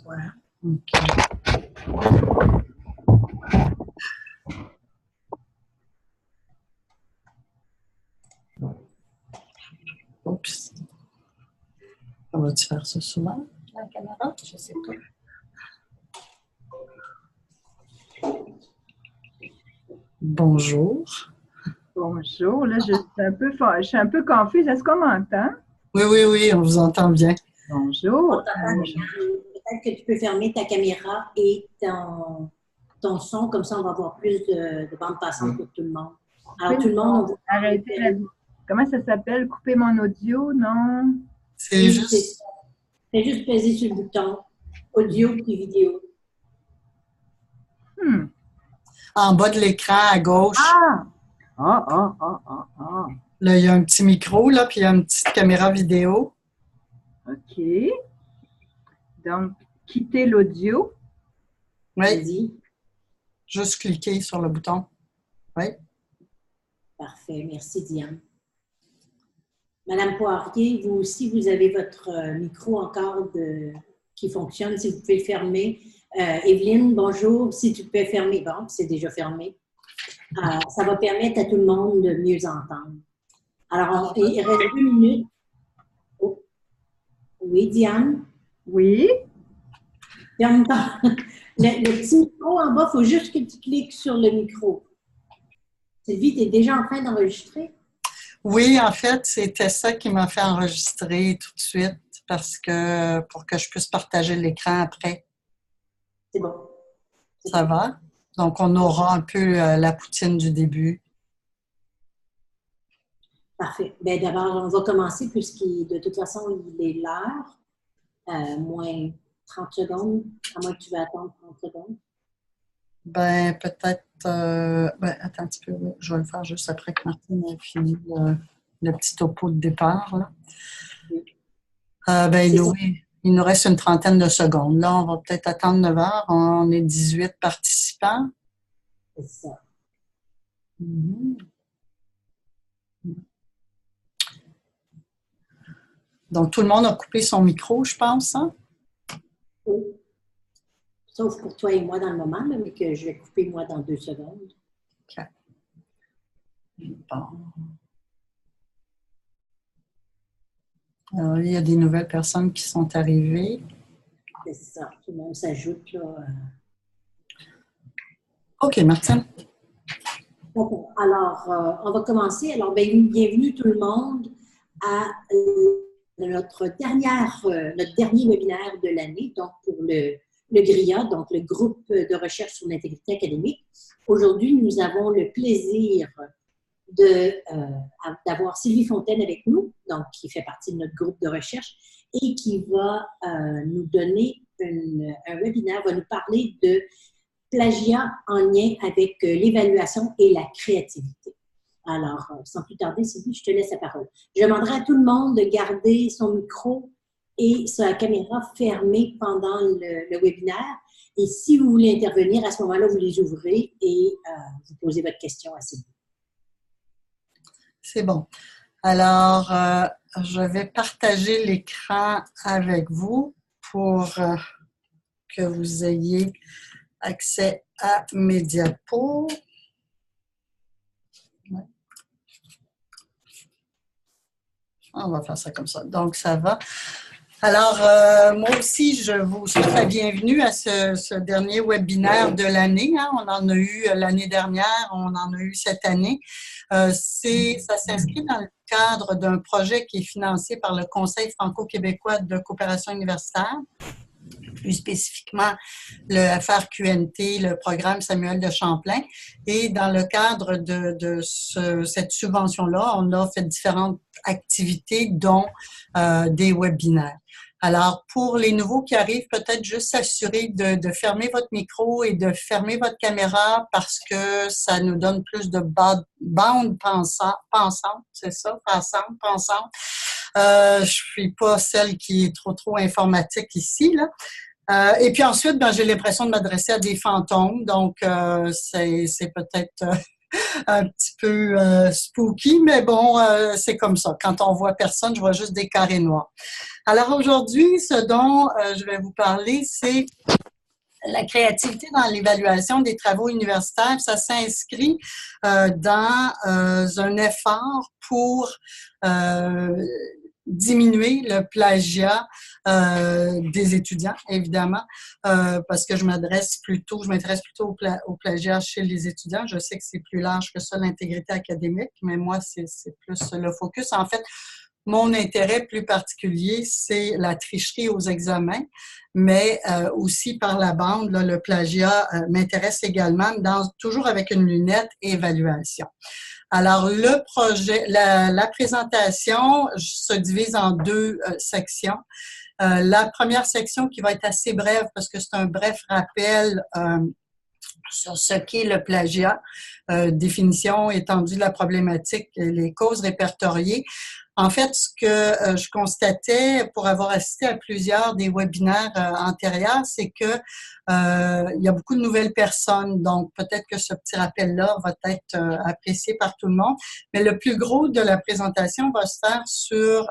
Voilà. Oups. On va-tu faire ça souvent, la caméra? Je ne sais pas. Bonjour. Bonjour. Là, je suis un peu confuse. Est-ce qu'on m'entend? Oui, on vous entend bien. Bonjour. Peut-être que tu peux fermer ta caméra et ton son, comme ça on va avoir plus de bande passante pour tout le monde. Alors tout le monde, on va arrêter la... Comment ça s'appelle? Couper mon audio, non? C'est juste peser sur le bouton audio puis vidéo. En bas de l'écran à gauche. Là, il y a un petit micro, là, puis il y a une petite caméra vidéo. OK. Donc, quitter l'audio. Oui. Juste cliquer sur le bouton. Oui. Parfait. Merci, Diane. Madame Poirier, vous aussi, vous avez votre micro encore qui fonctionne. Si vous pouvez le fermer. Evelyne, bonjour. Si tu peux fermer. Bon, c'est déjà fermé. Ça va permettre à tout le monde de mieux entendre. Alors, il reste 2 minutes. Oh. Oui, Diane? Oui? Le petit micro en bas, il faut juste que tu cliques sur le micro. Sylvie, tu es déjà en train d'enregistrer? Oui, en fait, c'était ça qui m'a fait enregistrer tout de suite pour que je puisse partager l'écran après. C'est bon. Ça va? Donc, on aura un peu la poutine du début. Parfait. Bien, d'abord, on va commencer puisque de toute façon, il est l'heure. Moins 30 secondes, à moins que tu veux attendre 30 secondes. Ben, peut-être... attends un petit peu, je vais le faire juste après que Martine ait fini le petit topo de départ. Là. Oui. Il nous reste une trentaine de secondes. Là, on va peut-être attendre 9 heures. On est 18 participants. C'est ça. Donc, tout le monde a coupé son micro, je pense, hein? Oui. Sauf pour toi et moi dans le moment, là, mais que je vais couper moi dans 2 secondes. OK. Bon. Alors, il y a des nouvelles personnes qui sont arrivées. C'est ça. Tout le monde s'ajoute, là. OK, Martine. D'accord. Alors, on va commencer. Alors, bienvenue tout le monde à notre dernier webinaire de l'année, donc pour le GRIA, donc le groupe de recherche sur l'intégrité académique. Aujourd'hui, nous avons le plaisir d'avoir Sylvie Fontaine avec nous, donc qui fait partie de notre groupe de recherche et qui va nous donner un webinaire, va nous parler de plagiat en lien avec l'évaluation et la créativité. Alors, sans plus tarder, Sylvie, je te laisse la parole. Je demanderai à tout le monde de garder son micro et sa caméra fermée pendant le webinaire. Et si vous voulez intervenir, à ce moment-là, vous les ouvrez et vous posez votre question à Sylvie. C'est bon. Alors, je vais partager l'écran avec vous pour que vous ayez accès à mes diapos. Ouais. On va faire ça comme ça. Donc, ça va. Alors, moi aussi, je vous souhaite la bienvenue à ce dernier webinaire de l'année. Hein. On en a eu l'année dernière, on en a eu cette année. Ça s'inscrit dans le cadre d'un projet qui est financé par le Conseil franco-québécois de coopération universitaire, plus spécifiquement le FRQNT, le programme Samuel de Champlain. Et dans le cadre de cette subvention-là, on a fait différentes activités, dont des webinaires. Alors, pour les nouveaux qui arrivent, peut-être juste s'assurer de fermer votre micro et de fermer votre caméra parce que ça nous donne plus de bande pensante, c'est ça? Pensante. Je suis pas celle qui est trop informatique ici, là. Et puis ensuite, j'ai l'impression de m'adresser à des fantômes, donc c'est peut-être un petit peu spooky, mais bon, c'est comme ça. Quand on voit personne, je vois juste des carrés noirs. Alors aujourd'hui, ce dont je vais vous parler, c'est la créativité dans l'évaluation des travaux universitaires. Ça s'inscrit dans un effort pour diminuer le plagiat des étudiants, évidemment, parce que je m'intéresse plutôt au plagiat chez les étudiants. Je sais que c'est plus large que ça, l'intégrité académique, mais moi, c'est plus le focus. En fait, mon intérêt plus particulier, c'est la tricherie aux examens, mais aussi par la bande, là, le plagiat m'intéresse également, toujours avec une lunette évaluation. Alors, le projet, la présentation se divise en deux sections. La première section qui va être assez brève parce que c'est un bref rappel sur ce qu'est le plagiat, définition, étendue de la problématique, les causes répertoriées. En fait, ce que je constatais pour avoir assisté à plusieurs des webinaires antérieurs, c'est que il y a beaucoup de nouvelles personnes. Donc, peut-être que ce petit rappel-là va être apprécié par tout le monde. Mais le plus gros de la présentation va se faire sur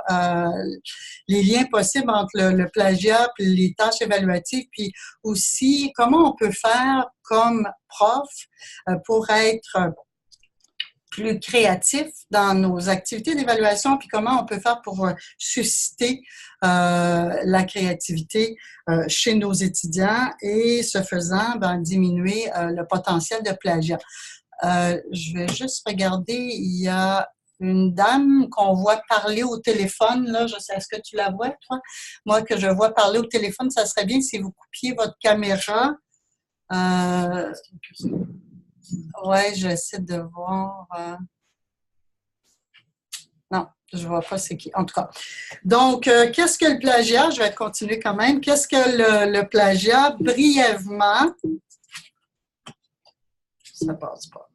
les liens possibles entre le plagiat et les tâches évaluatives, puis aussi comment on peut faire comme prof pour être plus créatif dans nos activités d'évaluation, puis comment on peut faire pour susciter la créativité chez nos étudiants et, ce faisant, diminuer le potentiel de plagiat. Je vais juste regarder, il y a une dame qu'on voit parler au téléphone, là, je sais, est-ce que tu la vois, toi? Moi, que je vois parler au téléphone, ça serait bien si vous coupiez votre caméra. Ouais, j'essaie de voir. Non, je vois pas c'est qui. En tout cas. Donc, qu'est-ce que le plagiat? Je vais continuer quand même. Qu'est-ce que le plagiat? Brièvement. Ça passe pas.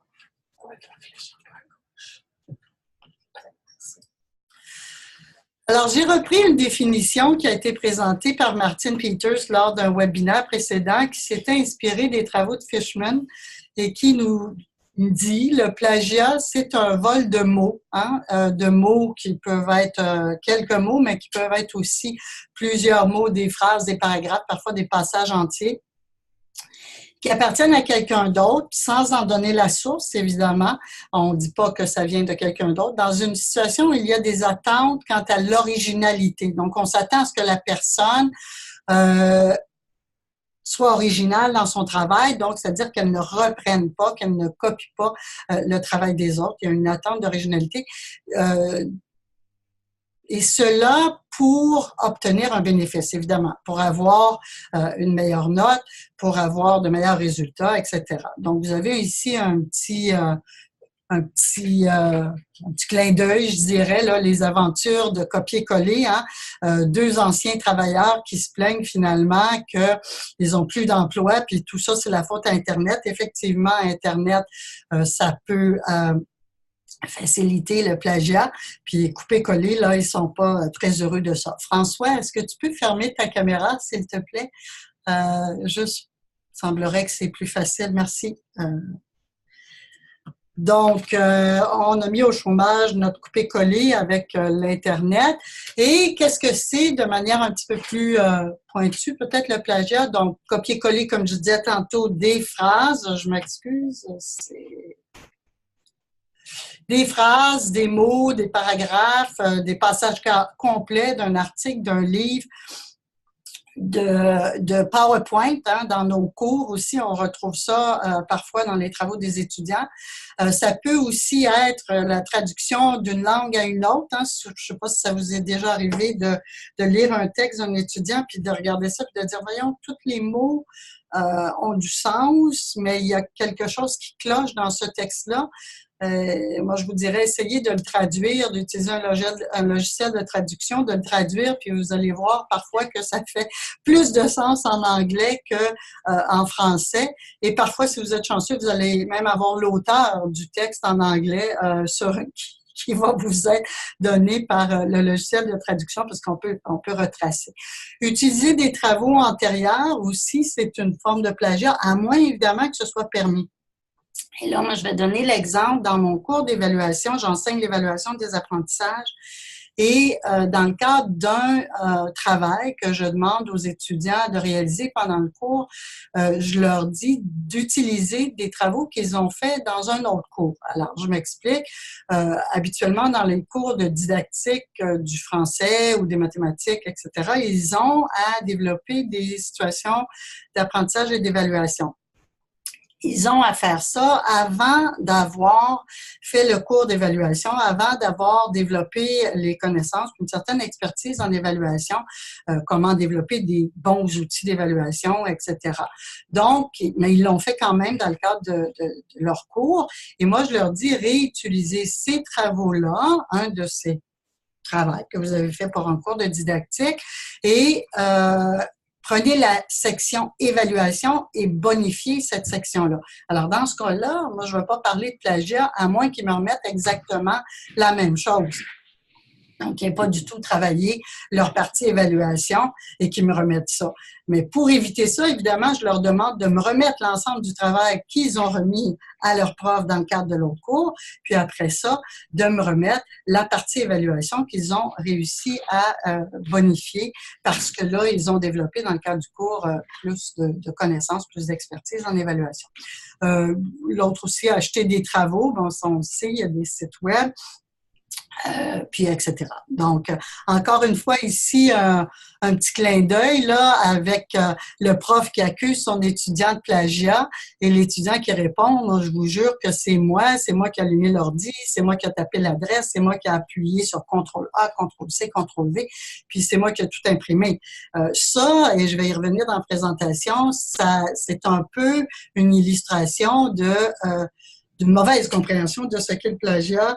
Alors, j'ai repris une définition qui a été présentée par Martin Peters lors d'un webinaire précédent qui s'était inspiré des travaux de Fishman et qui nous dit le plagiat, c'est un vol de mots, de mots qui peuvent être quelques mots, mais qui peuvent être aussi plusieurs mots, des phrases, des paragraphes, parfois des passages entiers, qui appartiennent à quelqu'un d'autre, sans en donner la source, évidemment. On ne dit pas que ça vient de quelqu'un d'autre. Dans une situation où il y a des attentes quant à l'originalité. Donc, on s'attend à ce que la personne soit originale dans son travail, donc c'est-à-dire qu'elle ne reprenne pas, qu'elle ne copie pas le travail des autres. Il y a une attente d'originalité. Et cela pour obtenir un bénéfice, évidemment, pour avoir une meilleure note, pour avoir de meilleurs résultats, etc. Donc, vous avez ici un petit clin d'œil, je dirais, là, les aventures de copier-coller, deux anciens travailleurs qui se plaignent finalement qu'ils n'ont plus d'emploi, puis tout ça, c'est la faute à Internet. Effectivement, Internet, ça peut faciliter le plagiat, puis couper-coller, là, ils sont pas très heureux de ça. François, est-ce que tu peux fermer ta caméra, s'il te plaît? Juste, il semblerait que c'est plus facile. Merci. Donc, on a mis au chômage notre coupé-collé avec l'Internet. Et qu'est-ce que c'est de manière un petit peu plus pointue, peut-être le plagiat? Donc, copier-coller, comme je disais tantôt, des phrases. Je m'excuse, c'est des phrases, des mots, des paragraphes, des passages complets d'un article, d'un livre, de PowerPoint, dans nos cours aussi, on retrouve ça parfois dans les travaux des étudiants. Ça peut aussi être la traduction d'une langue à une autre. Je ne sais pas si ça vous est déjà arrivé de lire un texte d'un étudiant puis de regarder ça puis de dire, voyons, tous les mots ont du sens, mais il y a quelque chose qui cloche dans ce texte-là. Moi, je vous dirais, essayez de le traduire, d'utiliser un logiciel de traduction, de le traduire, puis vous allez voir parfois que ça fait plus de sens en anglais qu'en français. Et parfois, si vous êtes chanceux, vous allez même avoir l'auteur du texte en anglais qui va vous être donné par le logiciel de traduction parce qu'on peut retracer. Utiliser des travaux antérieurs aussi, c'est une forme de plagiat, à moins évidemment que ce soit permis. Et là, moi, je vais donner l'exemple. Dans mon cours d'évaluation, j'enseigne l'évaluation des apprentissages. Et dans le cadre d'un travail que je demande aux étudiants de réaliser pendant le cours, je leur dis d'utiliser des travaux qu'ils ont faits dans un autre cours. Alors, je m'explique. Habituellement, dans les cours de didactique du français ou des mathématiques, etc., ils ont à développer des situations d'apprentissage et d'évaluation. Ils ont à faire ça avant d'avoir fait le cours d'évaluation, avant d'avoir développé les connaissances, une certaine expertise en évaluation, comment développer des bons outils d'évaluation, etc. Donc, mais ils l'ont fait quand même dans le cadre de leur cours. Et moi, je leur dis, réutiliser ces travaux-là, un de ces travaux que vous avez fait pour un cours de didactique, et prenez la section évaluation et bonifiez cette section-là. Alors, dans ce cas-là, moi, je ne vais pas parler de plagiat à moins qu'ils me remettent exactement la même chose. Donc, ils n'ont pas du tout travaillé leur partie évaluation et qu'ils me remettent ça. Mais pour éviter ça, évidemment, je leur demande de me remettre l'ensemble du travail qu'ils ont remis à leur prof dans le cadre de l'autre cours, puis après ça, de me remettre la partie évaluation qu'ils ont réussi à bonifier parce que là, ils ont développé dans le cadre du cours plus de connaissances, plus d'expertise en évaluation. L'autre aussi, acheter des travaux. Bon, ça, on le sait, il y a des sites web. Puis etc. Donc, encore une fois, ici, un petit clin d'œil là avec le prof qui accuse son étudiant de plagiat et l'étudiant qui répond, moi, je vous jure que c'est moi qui ai allumé l'ordi, c'est moi qui ai tapé l'adresse, c'est moi qui ai appuyé sur CTRL-A, CTRL-C, CTRL-V, puis c'est moi qui ai tout imprimé. Ça, et je vais y revenir dans la présentation, ça, c'est un peu une illustration d'une mauvaise compréhension de ce qu'est le plagiat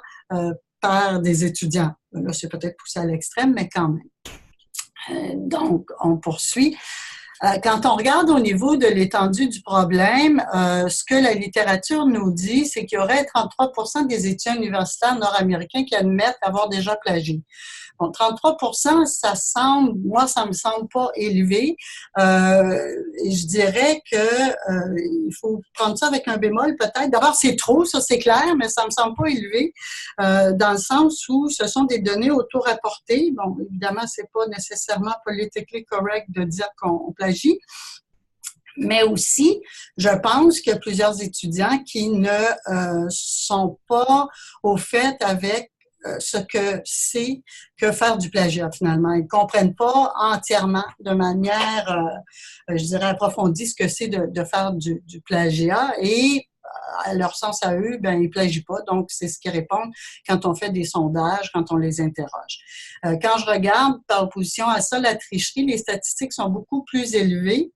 par des étudiants. Là, c'est peut-être poussé à l'extrême, mais quand même. Donc, on poursuit. Quand on regarde au niveau de l'étendue du problème, ce que la littérature nous dit, c'est qu'il y aurait 33% des étudiants universitaires nord-américains qui admettent avoir déjà plagié. Bon, 33%, ça me semble pas élevé. Et je dirais que il faut prendre ça avec un bémol peut-être. D'abord, c'est trop, ça c'est clair, mais ça me semble pas élevé dans le sens où ce sont des données auto-rapportées. Bon, évidemment, c'est pas nécessairement politically correct de dire qu'on plagie. Mais aussi, je pense qu'il y a plusieurs étudiants qui ne sont pas au fait avec ce que c'est que faire du plagiat, finalement. Ils ne comprennent pas entièrement, de manière, je dirais, approfondie, ce que c'est de faire du plagiat. Et à leur sens à eux, ben ils ne plagient pas. Donc, c'est ce qu'ils répondent quand on fait des sondages, quand on les interroge. Quand je regarde par opposition à ça, la tricherie, les statistiques sont beaucoup plus élevées.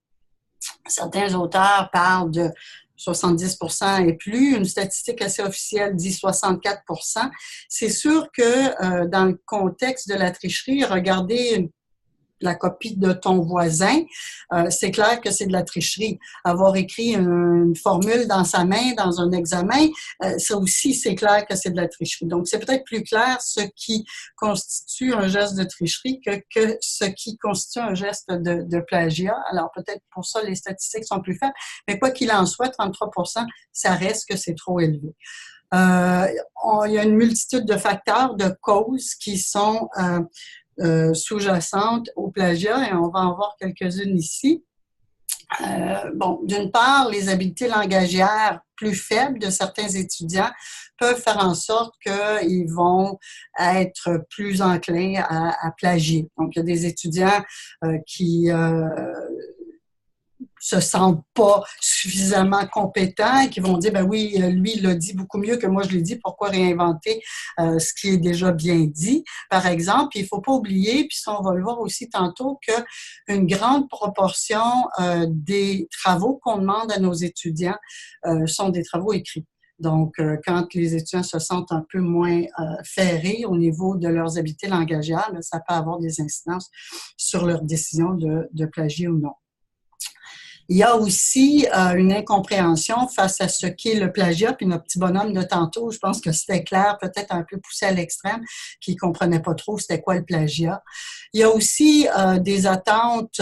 Certains auteurs parlent de 70% et plus. Une statistique assez officielle dit 64%. C'est sûr que dans le contexte de la tricherie, regardez la copie de ton voisin, c'est clair que c'est de la tricherie. Avoir écrit une formule dans sa main, dans un examen, ça aussi, c'est clair que c'est de la tricherie. Donc, c'est peut-être plus clair ce qui constitue un geste de tricherie que ce qui constitue un geste de plagiat. Alors, peut-être pour ça, les statistiques sont plus faibles. Mais quoi qu'il en soit, 33%, ça reste que c'est trop élevé. Il y a une multitude de facteurs, de causes qui sont sous-jacentes au plagiat et on va en voir quelques-unes ici. Bon, d'une part, les habiletés langagières plus faibles de certains étudiants peuvent faire en sorte qu'ils vont être plus enclins à plagier. Donc, il y a des étudiants qui se sentent pas suffisamment compétents et qui vont dire, ben oui, lui, il l'a dit beaucoup mieux que moi, je l'ai dit, pourquoi réinventer ce qui est déjà bien dit, par exemple. Il faut pas oublier, puis ça, on va le voir aussi tantôt, qu'une grande proportion des travaux qu'on demande à nos étudiants sont des travaux écrits. Donc, quand les étudiants se sentent un peu moins ferrés au niveau de leurs habiletés langagières, ça peut avoir des incidences sur leur décision de plagier ou non. Il y a aussi une incompréhension face à ce qu'est le plagiat, puis notre petit bonhomme de tantôt, je pense que c'était clair, peut-être un peu poussé à l'extrême, qui ne comprenait pas trop c'était quoi le plagiat. Il y a aussi des attentes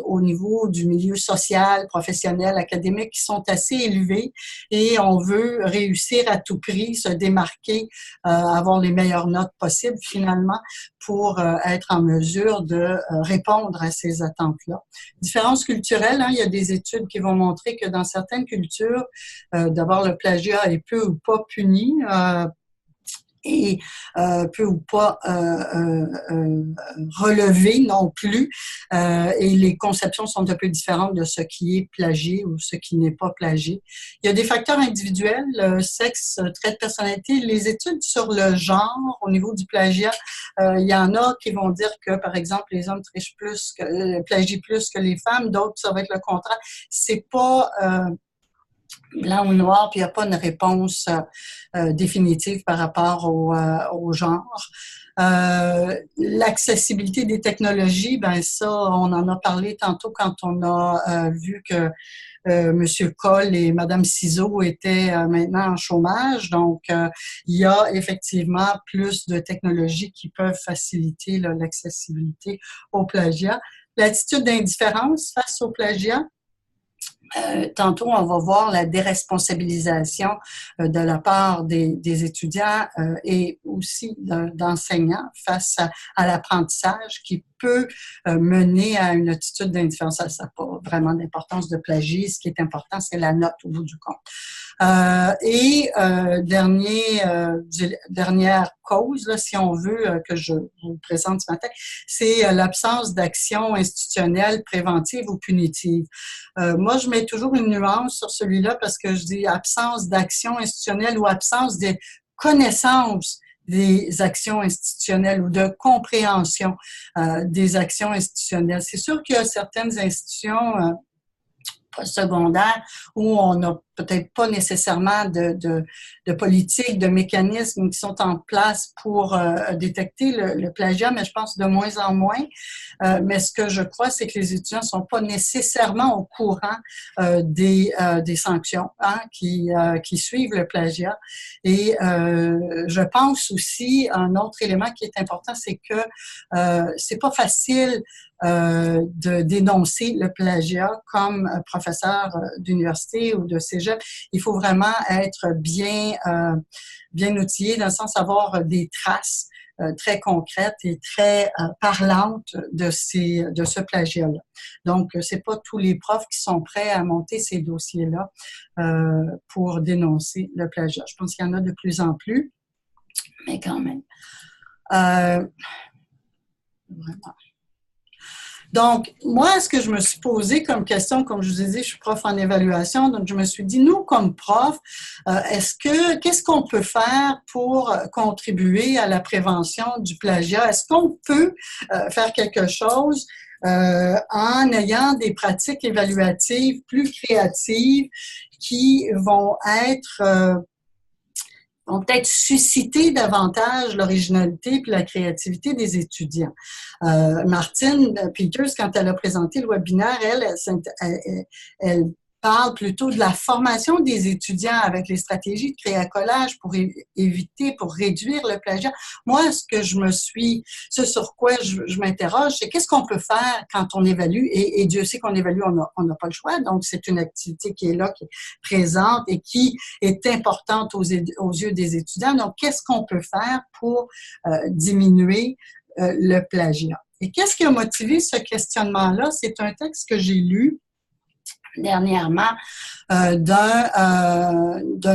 au niveau du milieu social, professionnel, académique qui sont assez élevées et on veut réussir à tout prix, se démarquer, avoir les meilleures notes possibles finalement pour être en mesure de répondre à ces attentes-là. Différences culturelles, hein, il y a des études qui vont montrer que dans certaines cultures, d'abord le plagiat est peu ou pas puni, et peu ou pas relevé non plus. Et les conceptions sont un peu différentes de ce qui est plagié ou ce qui n'est pas plagié. Il y a des facteurs individuels, sexe, trait de personnalité. Les études sur le genre au niveau du plagiat, il y en a qui vont dire que, par exemple, les hommes trichent plus, plagient plus que les femmes. D'autres, ça va être le contraire. C'est pas blanc ou noir, puis il n'y a pas une réponse définitive par rapport au genre. L'accessibilité des technologies, ben ça, on en a parlé tantôt quand on a vu que Monsieur Coll et Madame Ciseaux étaient maintenant en chômage. Donc, il y a effectivement plus de technologies qui peuvent faciliter l'accessibilité au plagiat. L'attitude d'indifférence face au plagiat. Tantôt, on va voir la déresponsabilisation de la part des étudiants et aussi d'enseignants face à l'apprentissage qui peut mener à une attitude d'indifférence. Ça n'a pas vraiment d'importance de plagier. Ce qui est important, c'est la note au bout du compte. Dernière cause, là, si on veut, que je vous présente ce matin, c'est l'absence d'action institutionnelle préventive ou punitive. Moi, je mets toujours une nuance sur celui-là parce que je dis absence d'action institutionnelle ou absence de connaissance des actions institutionnelles ou de compréhension des actions institutionnelles. C'est sûr qu'il y a certaines institutions secondaires où on n'a peut-être pas nécessairement de politique, de mécanismes qui sont en place pour détecter le plagiat, mais je pense de moins en moins. Mais ce que je crois, c'est que les étudiants ne sont pas nécessairement au courant des sanctions qui suivent le plagiat. Et je pense aussi, un autre élément qui est important, c'est que c'est pas facile de dénoncer le plagiat comme professeur d'université ou de cégep. Il faut vraiment être bien outillé dans le sens d'avoir des traces très concrètes et très parlantes de ce plagiat-là. Donc, c'est pas tous les profs qui sont prêts à monter ces dossiers-là pour dénoncer le plagiat. Je pense qu'il y en a de plus en plus, mais quand même. Vraiment. Donc, moi, ce que je me suis posé comme question, comme je vous ai dit, je suis prof en évaluation, donc je me suis dit, nous, comme prof, qu'est-ce qu'on peut faire pour contribuer à la prévention du plagiat? Est-ce qu'on peut faire quelque chose en ayant des pratiques évaluatives plus créatives qui vont peut-être susciter davantage l'originalité puis la créativité des étudiants. Martine Peters, quand elle a présenté le webinaire, elle parle plutôt de la formation des étudiants avec les stratégies de créacolage pour éviter, pour réduire le plagiat. Moi, ce sur quoi je m'interroge, c'est qu'est-ce qu'on peut faire quand on évalue, et Dieu sait qu'on évalue, on n'a pas le choix, donc c'est une activité qui est là, qui est présente et qui est importante aux yeux des étudiants. Donc, qu'est-ce qu'on peut faire pour diminuer le plagiat? Et qu'est-ce qui a motivé ce questionnement-là? C'est un texte que j'ai lu dernièrement d'un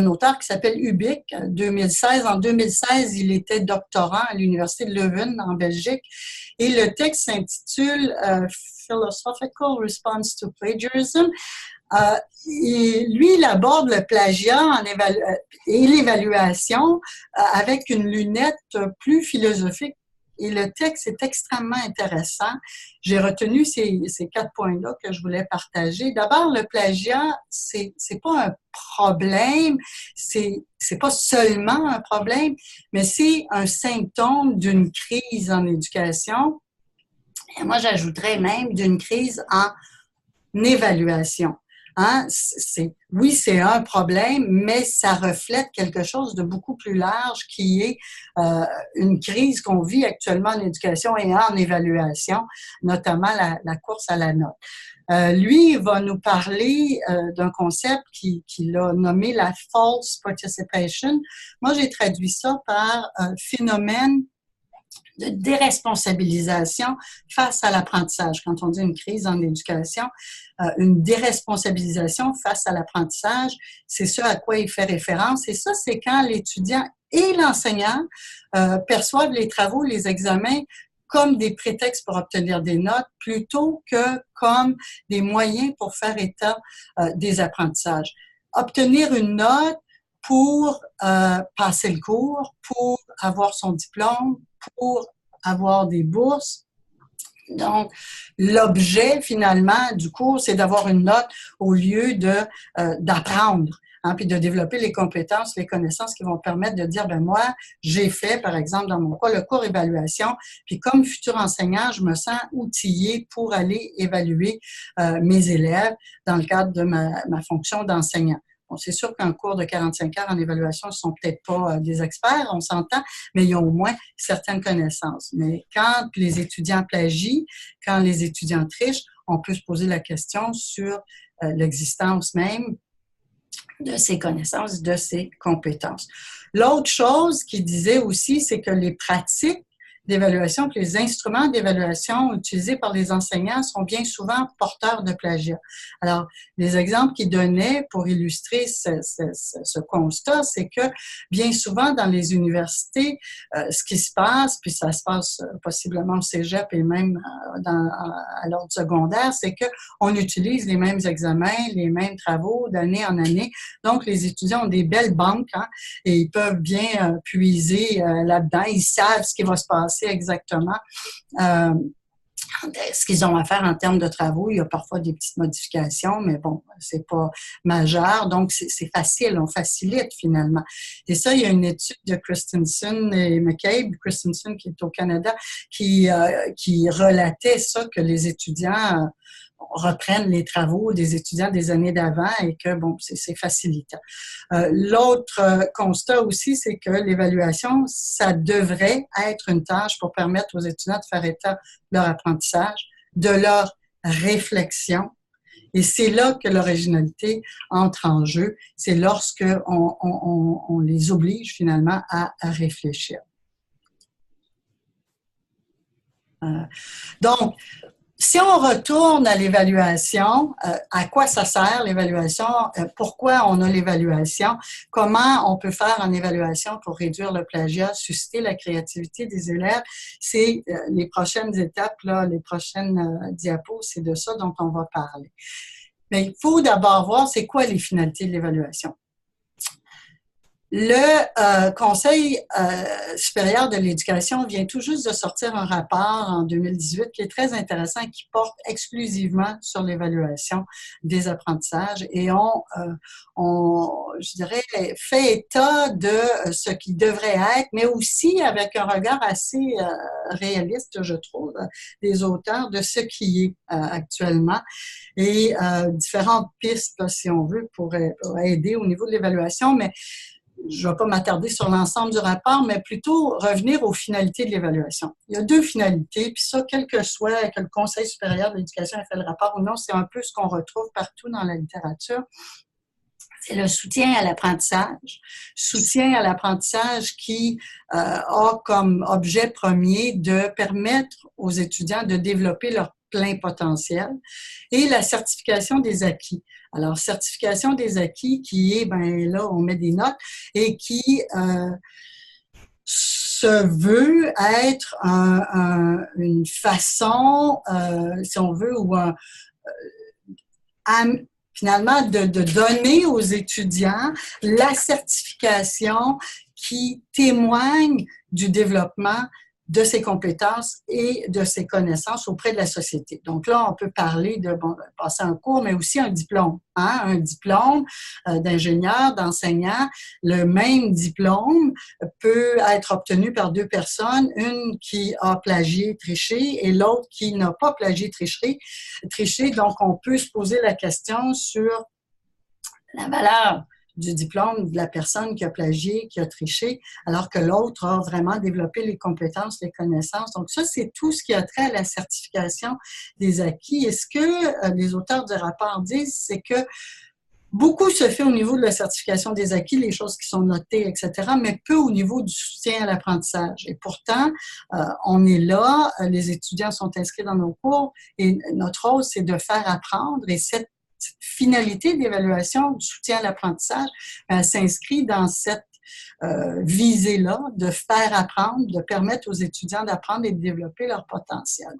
auteur qui s'appelle Ubik, 2016. En 2016, il était doctorant à l'Université de Leuven, en Belgique, et le texte s'intitule Philosophical Response to Plagiarism. Lui, il aborde le plagiat et l'évaluation avec une lunette plus philosophique. Et le texte est extrêmement intéressant. J'ai retenu ces 4 points-là que je voulais partager. D'abord, le plagiat, c'est pas un problème, c'est pas seulement un problème, mais c'est un symptôme d'une crise en éducation. Et moi, j'ajouterais même d'une crise en évaluation. Hein? Oui, c'est un problème, mais ça reflète quelque chose de beaucoup plus large qui est une crise qu'on vit actuellement en éducation et en évaluation, notamment la course à la note. Lui, il va nous parler d'un concept qu'il a nommé la false participation. Moi, j'ai traduit ça par phénomène de déresponsabilisation face à l'apprentissage. Quand on dit une crise en éducation, une déresponsabilisation face à l'apprentissage, c'est ce à quoi il fait référence. Et ça, c'est quand l'étudiant et l'enseignant perçoivent les travaux, les examens comme des prétextes pour obtenir des notes plutôt que comme des moyens pour faire état des apprentissages. Obtenir une note pour passer le cours, pour avoir son diplôme, pour avoir des bourses. Donc, l'objet, finalement, du cours, c'est d'avoir une note au lieu d'apprendre, hein, puis de développer les compétences, les connaissances qui vont permettre de dire, ben moi, j'ai fait, par exemple, dans mon cas, le cours évaluation, puis comme futur enseignant, je me sens outillé pour aller évaluer mes élèves dans le cadre de ma fonction d'enseignant. Bon, c'est sûr qu'un cours de 45 heures en évaluation, ils ne sont peut-être pas des experts, on s'entend, mais ils ont au moins certaines connaissances. Mais quand les étudiants plagient, quand les étudiants trichent, on peut se poser la question sur l'existence même de ces connaissances, de ces compétences. L'autre chose qu'il disait aussi, c'est que les pratiques d'évaluation, que les instruments d'évaluation utilisés par les enseignants sont bien souvent porteurs de plagiat. Alors, les exemples qu'il donnait pour illustrer ce constat, c'est que bien souvent dans les universités, ce qui se passe, puis ça se passe possiblement au cégep et même à l'ordre secondaire, c'est qu'on utilise les mêmes examens, les mêmes travaux d'année en année. Donc, les étudiants ont des belles banques, hein, et ils peuvent bien puiser là-dedans. Ils savent ce qui va se passer exactement ce qu'ils ont à faire en termes de travaux. Il y a parfois des petites modifications, mais bon, c'est pas majeur. Donc, c'est facile, on facilite finalement. Et ça, il y a une étude de Christensen et McCabe, Christensen qui est au Canada, qui relatait ça, que les étudiants reprennent les travaux des étudiants des années d'avant et que, bon, c'est facilitant. L'autre constat aussi, c'est que l'évaluation, ça devrait être une tâche pour permettre aux étudiants de faire état de leur apprentissage, de leur réflexion. Et c'est là que l'originalité entre en jeu. C'est lorsque on les oblige finalement à réfléchir. Donc, si on retourne à l'évaluation, à quoi ça sert l'évaluation? Pourquoi on a l'évaluation? Comment on peut faire en évaluation pour réduire le plagiat, susciter la créativité des élèves? C'est les prochaines étapes, là, les prochaines diapos, c'est de ça dont on va parler. Mais il faut d'abord voir c'est quoi les finalités de l'évaluation. Le Conseil supérieur de l'éducation vient tout juste de sortir un rapport en 2018 qui est très intéressant, qui porte exclusivement sur l'évaluation des apprentissages et je dirais, fait état de ce qui devrait être, mais aussi avec un regard assez réaliste, je trouve, des auteurs de ce qui est actuellement et différentes pistes, là, si on veut, pour aider au niveau de l'évaluation, mais je ne vais pas m'attarder sur l'ensemble du rapport, mais plutôt revenir aux finalités de l'évaluation. Il y a deux finalités, puis ça, quel que soit que le Conseil supérieur de l'éducation ait fait le rapport ou non, c'est un peu ce qu'on retrouve partout dans la littérature. C'est le soutien à l'apprentissage. Soutien à l'apprentissage qui a comme objet premier de permettre aux étudiants de développer leur plein potentiel et la certification des acquis. Alors, certification des acquis qui est, ben là, on met des notes et qui se veut être une façon, si on veut, ou finalement, de donner aux étudiants la certification qui témoigne du développement de ses compétences et de ses connaissances auprès de la société. Donc là, on peut parler de passer un cours, mais aussi un diplôme. Hein? Un diplôme d'ingénieur, d'enseignant. Le même diplôme peut être obtenu par deux personnes, une qui a plagié, triché, et l'autre qui n'a pas plagié, triché. Donc, on peut se poser la question sur la valeur du diplôme de la personne qui a plagié, qui a triché, alors que l'autre a vraiment développé les compétences, les connaissances. Donc ça, c'est tout ce qui a trait à la certification des acquis. Et ce que les auteurs du rapport disent, c'est que beaucoup se fait au niveau de la certification des acquis, les choses qui sont notées, etc., mais peu au niveau du soutien à l'apprentissage. Et pourtant, on est là, les étudiants sont inscrits dans nos cours, et notre rôle, c'est de faire apprendre, et cette finalité d'évaluation du soutien à l'apprentissage, elle s'inscrit dans cette visée-là de faire apprendre, de permettre aux étudiants d'apprendre et de développer leur potentiel.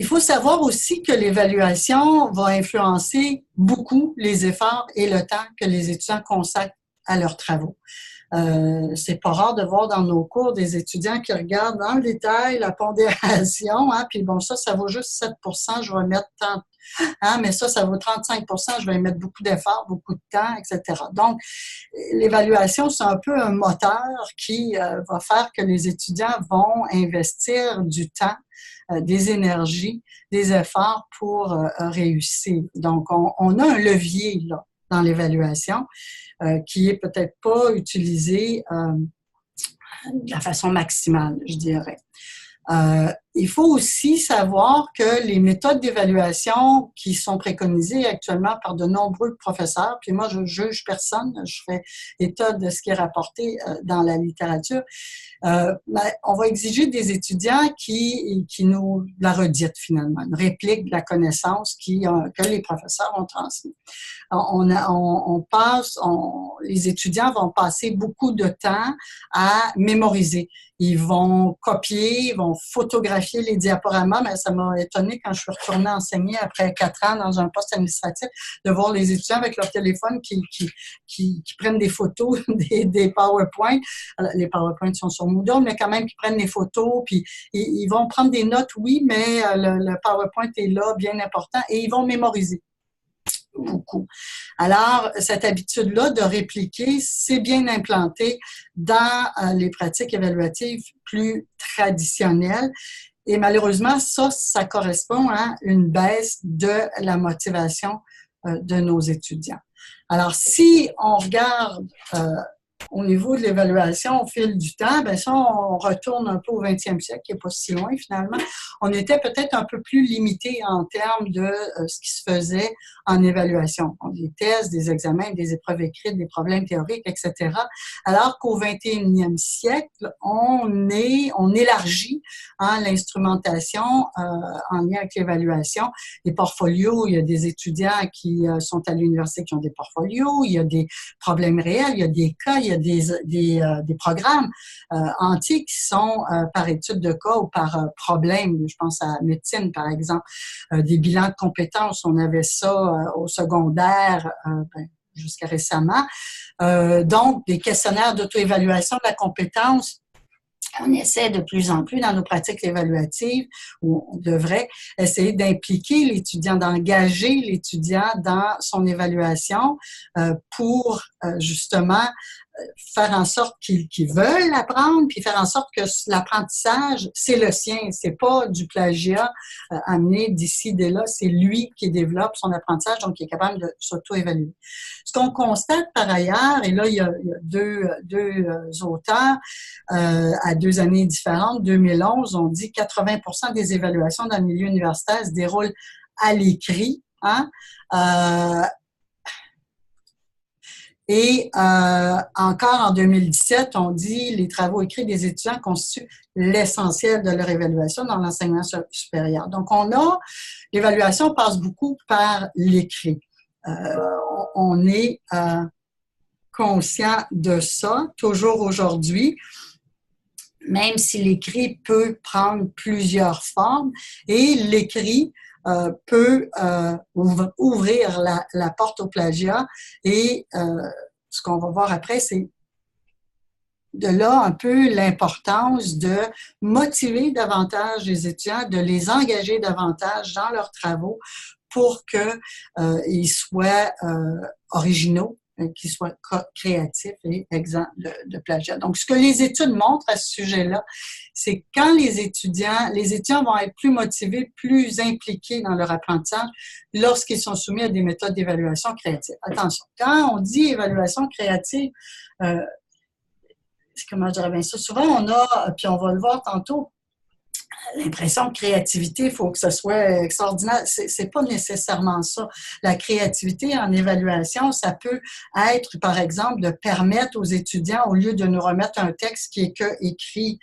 Il faut savoir aussi que l'évaluation va influencer beaucoup les efforts et le temps que les étudiants consacrent à leurs travaux. C'est pas rare de voir dans nos cours des étudiants qui regardent dans le détail la pondération, hein, puis bon, ça vaut juste 7%, je vais mettre tant, hein, mais ça vaut 35%, je vais mettre beaucoup d'efforts, beaucoup de temps, etc. Donc, l'évaluation, c'est un peu un moteur qui va faire que les étudiants vont investir du temps, des énergies, des efforts pour réussir. Donc, on a un levier là dans l'évaluation qui est peut-être pas utilisé de la façon maximale, je dirais. Il faut aussi savoir que les méthodes d'évaluation qui sont préconisées actuellement par de nombreux professeurs, puis moi je juge personne, je fais état de ce qui est rapporté dans la littérature, on va exiger des étudiants qui nous la reditent finalement, une réplique de la connaissance que les professeurs ont transmise. Les étudiants vont passer beaucoup de temps à mémoriser. Ils vont copier, ils vont photographier les diaporamas, mais ça m'a étonné quand je suis retournée enseigner après 4 ans dans un poste administratif de voir les étudiants avec leur téléphone qui prennent des photos des PowerPoint. Alors, les PowerPoint sont sur Moodle, mais quand même qui prennent des photos, puis ils vont prendre des notes, oui, mais le PowerPoint est là, bien important, et ils vont mémoriser. Beaucoup. Alors, cette habitude-là de répliquer, c'est bien implanté dans les pratiques évaluatives plus traditionnelles. Et malheureusement, ça correspond à une baisse de la motivation de nos étudiants. Alors, si on regarde au niveau de l'évaluation au fil du temps, bien ça, on retourne un peu au 20e siècle, qui n'est pas si loin finalement. On était peut-être un peu plus limité en termes de ce qui se faisait en évaluation. Des tests, des examens, des épreuves écrites, des problèmes théoriques, etc. Alors qu'au 21e siècle, on élargit l'instrumentation en lien avec l'évaluation. Les portfolios, il y a des étudiants qui sont à l'université qui ont des portfolios, il y a des problèmes réels, il y a des cas, il y a des programmes entiers qui sont par étude de cas ou par problème. Je pense à médecine, par exemple. Des bilans de compétences, on avait ça au secondaire jusqu'à récemment. Donc, des questionnaires d'auto-évaluation de la compétence. On essaie de plus en plus dans nos pratiques évaluatives, où on devrait essayer d'impliquer l'étudiant, d'engager l'étudiant dans son évaluation pour justement faire en sorte qu'ils veulent apprendre, puis faire en sorte que l'apprentissage, c'est le sien, c'est pas du plagiat amené d'ici, de là, c'est lui qui développe son apprentissage, donc qui est capable de s'auto-évaluer. Ce qu'on constate par ailleurs, et là, il y a deux auteurs à 2 années différentes, 2011, on dit 80% des évaluations dans le milieu universitaire se déroulent à l'écrit, hein? Et encore en 2017, on dit les travaux écrits des étudiants constituent l'essentiel de leur évaluation dans l'enseignement supérieur. Donc, l'évaluation passe beaucoup par l'écrit. On est conscient de ça, toujours aujourd'hui, même si l'écrit peut prendre plusieurs formes, et l'écrit peut ouvrir la porte au plagiat. Et ce qu'on va voir après, c'est de là un peu l'importance de motiver davantage les étudiants, de les engager davantage dans leurs travaux pour qu'ils soient originaux, qu'ils soient créatifs et exempts de plagiat. Donc, ce que les études montrent à ce sujet-là, c'est que quand les étudiants vont être plus motivés, plus impliqués dans leur apprentissage lorsqu'ils sont soumis à des méthodes d'évaluation créative. Attention, quand on dit évaluation créative, comment je dirais bien ça? Souvent, on a, puis on va le voir tantôt, l'impression de créativité, il faut que ce soit extraordinaire. C'est pas nécessairement ça. La créativité en évaluation, ça peut être, par exemple, de permettre aux étudiants, au lieu de nous remettre un texte qui est que écrit,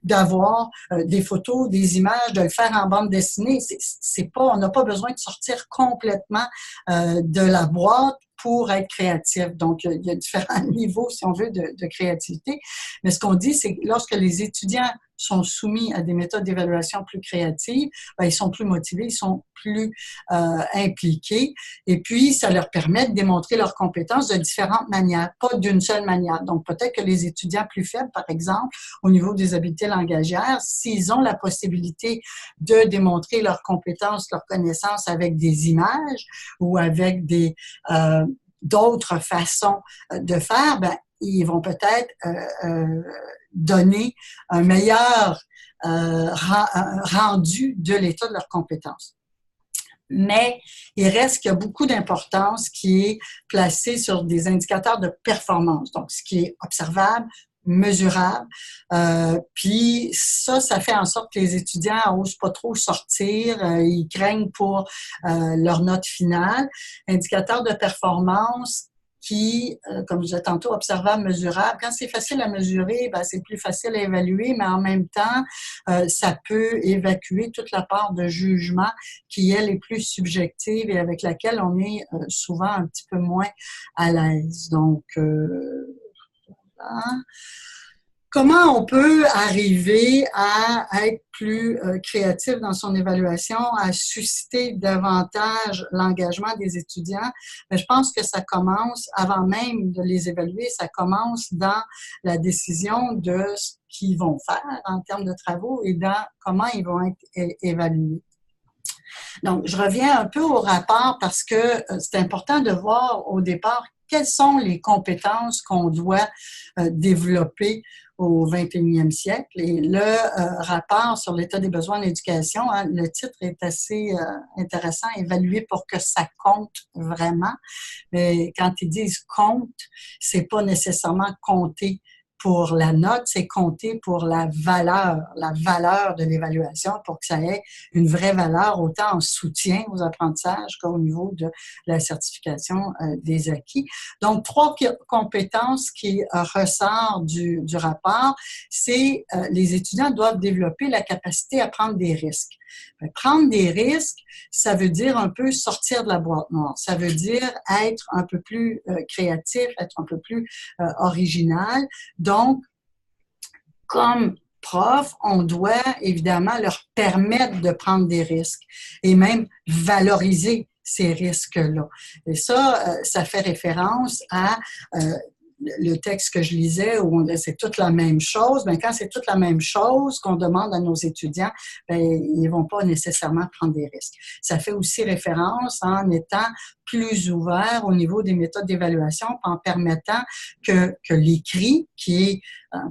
d'avoir des photos, des images, de le faire en bande dessinée. On n'a pas besoin de sortir complètement de la boîte pour être créatif. Donc, il y a différents niveaux, si on veut, de créativité. Mais ce qu'on dit, c'est que lorsque les étudiants sont soumis à des méthodes d'évaluation plus créatives, ben, ils sont plus motivés, ils sont plus impliqués. Et puis, ça leur permet de démontrer leurs compétences de différentes manières, pas d'une seule manière. Donc, peut-être que les étudiants plus faibles, par exemple, au niveau des habiletés langagières, s'ils ont la possibilité de démontrer leurs compétences, leurs connaissances avec des images ou avec d'autres façons de faire, ben, ils vont peut-être donner un meilleur rendu de l'état de leurs compétences. Mais il reste qu'il y a beaucoup d'importance qui est placée sur des indicateurs de performance, donc ce qui est observable, mesurable. Puis ça fait en sorte que les étudiants n'osent pas trop sortir, ils craignent pour leur note finale. Indicateurs de performance qui, comme je disais tantôt, observable, mesurable. Quand c'est facile à mesurer, ben, c'est plus facile à évaluer, mais en même temps, ça peut évacuer toute la part de jugement qui, elle, est plus subjective et avec laquelle on est souvent un petit peu moins à l'aise. Donc, voilà. Comment on peut arriver à être plus créatif dans son évaluation, à susciter davantage l'engagement des étudiants? Mais je pense que ça commence, avant même de les évaluer, ça commence dans la décision de ce qu'ils vont faire en termes de travaux et dans comment ils vont être évalués. Donc, je reviens un peu au rapport parce que c'est important de voir au départ quelles sont les compétences qu'on doit développer au 21e siècle. Et le rapport sur l'état des besoins en éducation, hein, le titre est assez intéressant, évaluer pour que ça compte vraiment. Mais quand ils disent compte, c'est pas nécessairement compter pour la note, c'est compter pour la valeur de l'évaluation pour que ça ait une vraie valeur, autant en soutien aux apprentissages qu'au niveau de la certification des acquis. Donc, 3 compétences qui ressortent du rapport, c'est les étudiants doivent développer la capacité à prendre des risques. Prendre des risques, ça veut dire un peu sortir de la boîte noire. Ça veut dire être un peu plus créatif, être un peu plus original. Donc, comme prof, on doit évidemment leur permettre de prendre des risques et même valoriser ces risques-là. Et ça, ça fait référence à le texte que je lisais où c'est toute la même chose. Bien, quand c'est toute la même chose qu'on demande à nos étudiants, bien, ils ne vont pas nécessairement prendre des risques. Ça fait aussi référence en étant plus ouvert au niveau des méthodes d'évaluation, en permettant que l'écrit, qui est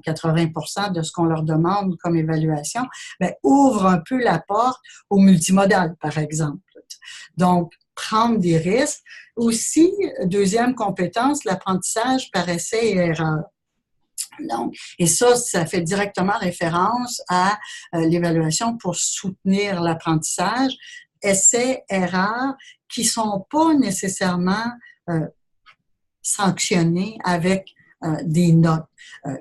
80% de ce qu'on leur demande comme évaluation, bien, ouvre un peu la porte au multimodal, par exemple. Donc, prendre des risques. Aussi, deuxième compétence, l'apprentissage par essai et erreur. Donc, et ça fait directement référence à l'évaluation pour soutenir l'apprentissage. Essais, erreurs qui sont pas nécessairement sanctionnés avec des notes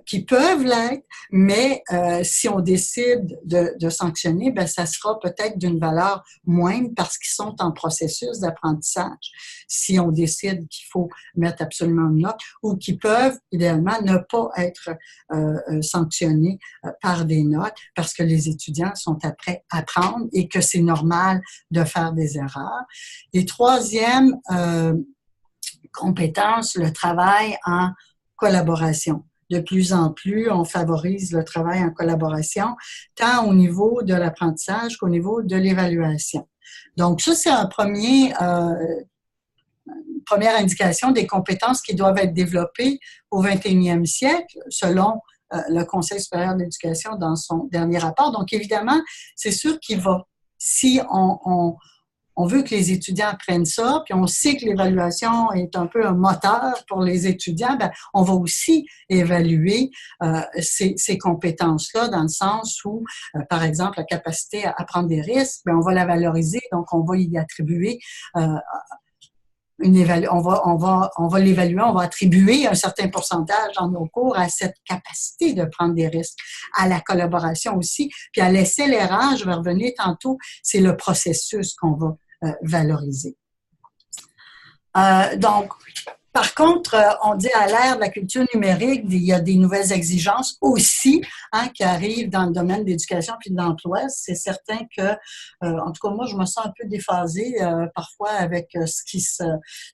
qui peuvent l'être, mais si on décide de sanctionner, ben ça sera peut-être d'une valeur moindre parce qu'ils sont en processus d'apprentissage. Si on décide qu'il faut mettre absolument une note ou qui peuvent idéalement ne pas être sanctionnés par des notes parce que les étudiants sont après à apprendre et que c'est normal de faire des erreurs. Et troisième compétence, le travail en collaboration. de plus en plus, on favorise le travail en collaboration, tant au niveau de l'apprentissage qu'au niveau de l'évaluation. Donc, ça, c'est première indication des compétences qui doivent être développées au 21e siècle, selon le Conseil supérieur de l'éducation dans son dernier rapport. Donc, évidemment, c'est sûr qu'il va, si on veut que les étudiants apprennent ça, puis on sait que l'évaluation est un peu un moteur pour les étudiants, ben, on va aussi évaluer ces compétences-là dans le sens où, par exemple, la capacité à prendre des risques, ben, on va la valoriser, donc on va y attribuer on va l'évaluer, on va attribuer un certain pourcentage dans nos cours à cette capacité de prendre des risques, à la collaboration aussi, puis à l'essai-l'erreur, je vais revenir tantôt, c'est le processus qu'on va valoriser. Donc, par contre, on dit à l'ère de la culture numérique, il y a des nouvelles exigences aussi qui arrivent dans le domaine de l'éducation puis de l'emploi. C'est certain que, en tout cas, moi, je me sens un peu déphasée parfois avec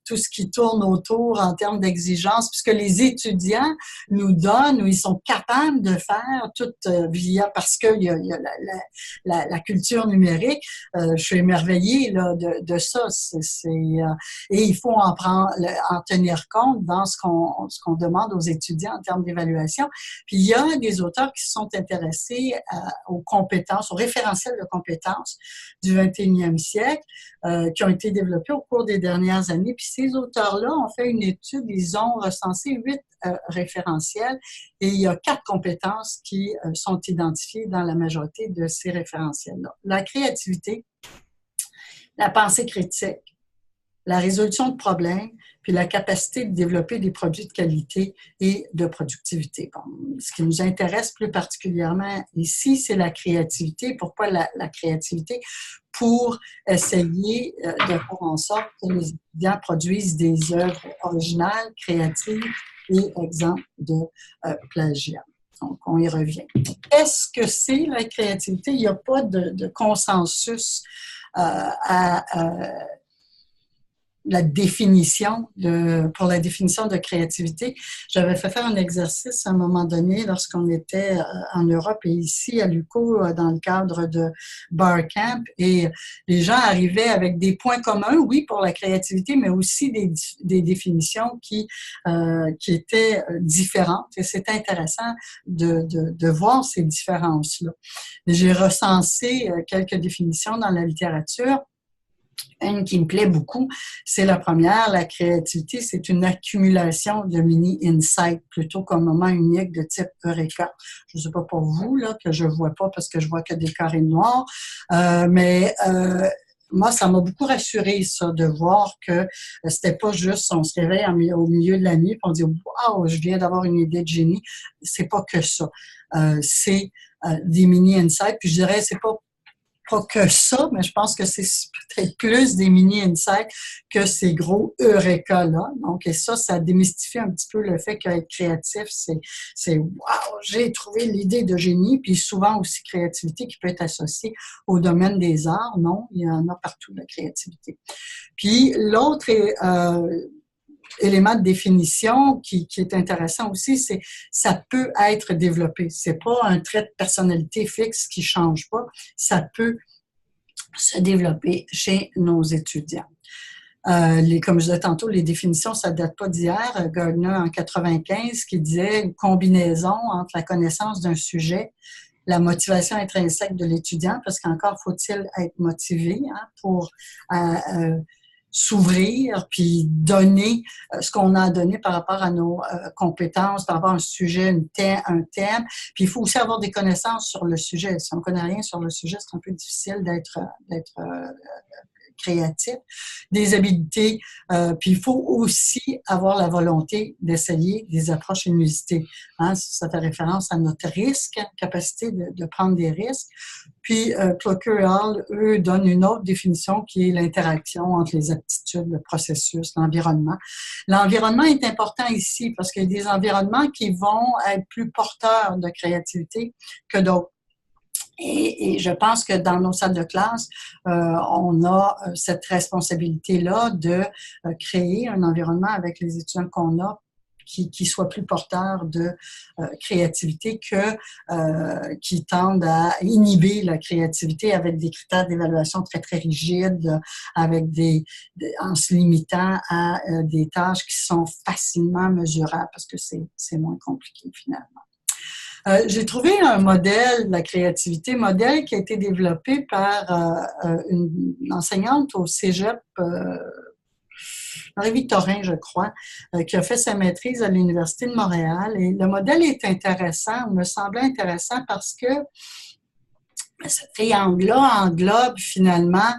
tout ce qui tourne autour en termes d'exigences, puisque les étudiants nous donnent ou ils sont capables de faire tout parce qu'il y a la culture numérique. Je suis émerveillée là, de ça. Et il faut en tenir compte dans ce qu'on demande aux étudiants en termes d'évaluation. Puis, il y a des auteurs qui se sont intéressés aux compétences, aux référentiels de compétences du 21e siècle qui ont été développés au cours des dernières années. Puis, ces auteurs-là ont fait une étude, ils ont recensé 8 référentiels et il y a 4 compétences qui sont identifiées dans la majorité de ces référentiels-là. La créativité, la pensée critique, la résolution de problèmes, puis la capacité de développer des produits de qualité et de productivité. Bon, ce qui nous intéresse plus particulièrement ici, c'est la créativité. Pourquoi la créativité? Pour essayer de faire en sorte que les étudiants produisent des œuvres originales, créatives et exemptes de plagiat. Donc, on y revient. Qu'est-ce que c'est la créativité? Il n'y a pas de consensus pour la définition de créativité. J'avais fait faire un exercice à un moment donné lorsqu'on était en Europe et ici à l'UQO dans le cadre de Barcamp et les gens arrivaient avec des points communs, oui, pour la créativité, mais aussi des définitions qui étaient différentes et c'est intéressant de voir ces différences-là. J'ai recensé quelques définitions dans la littérature. Une qui me plaît beaucoup, c'est la première. La créativité, c'est une accumulation de mini-insights plutôt qu'un moment unique de type Eureka. Je ne sais pas pour vous, là, que je ne vois pas parce que je vois que des carrés noirs, mais moi, ça m'a beaucoup rassuré, ça, de voir que c'était pas juste, on se réveille au milieu de la nuit et on dit « Wow, je viens d'avoir une idée de génie ». C'est pas que ça. C'est des mini-insights. Puis je dirais, c'est pas que ça, mais je pense que c'est peut-être plus des mini-insights que ces gros Eureka-là. Donc, et ça démystifie un petit peu le fait qu'être créatif, c'est wow, j'ai trouvé l'idée de génie, puis souvent aussi créativité qui peut être associée au domaine des arts. Non, il y en a partout de la créativité. Puis, l'autre élément de définition qui est intéressant aussi, c'est ça peut être développé. C'est pas un trait de personnalité fixe qui change pas. Ça peut se développer chez nos étudiants. Comme je disais tantôt, les définitions, ça ne date pas d'hier. Gardner, en 1995, qui disait une combinaison entre la connaissance d'un sujet, la motivation intrinsèque de l'étudiant, parce qu'encore faut-il être motivé pour s'ouvrir, puis donner ce qu'on a à donner par rapport à nos compétences, par rapport à un sujet, un thème. Puis il faut aussi avoir des connaissances sur le sujet. Si on ne connaît rien sur le sujet, c'est un peu difficile d'être créatif, des habiletés, puis il faut aussi avoir la volonté d'essayer des approches inusitées. Ça fait référence à notre risque, capacité de prendre des risques. Puis Plucker et Hall, eux, donnent une autre définition qui est l'interaction entre les aptitudes, le processus, l'environnement. L'environnement est important ici parce qu'il y a des environnements qui vont être plus porteurs de créativité que d'autres. Et je pense que dans nos salles de classe, on a cette responsabilité-là de créer un environnement avec les étudiants qu'on a qui soient plus porteurs de créativité que qui tendent à inhiber la créativité avec des critères d'évaluation très, très rigides, avec en se limitant à des tâches qui sont facilement mesurables parce que c'est moins compliqué finalement. J'ai trouvé un modèle de la créativité, modèle qui a été développé par une enseignante au Cégep Marie-Victorin, je crois, qui a fait sa maîtrise à l'Université de Montréal. Et le modèle est intéressant, me semblait intéressant parce que ce triangle-là englobe finalement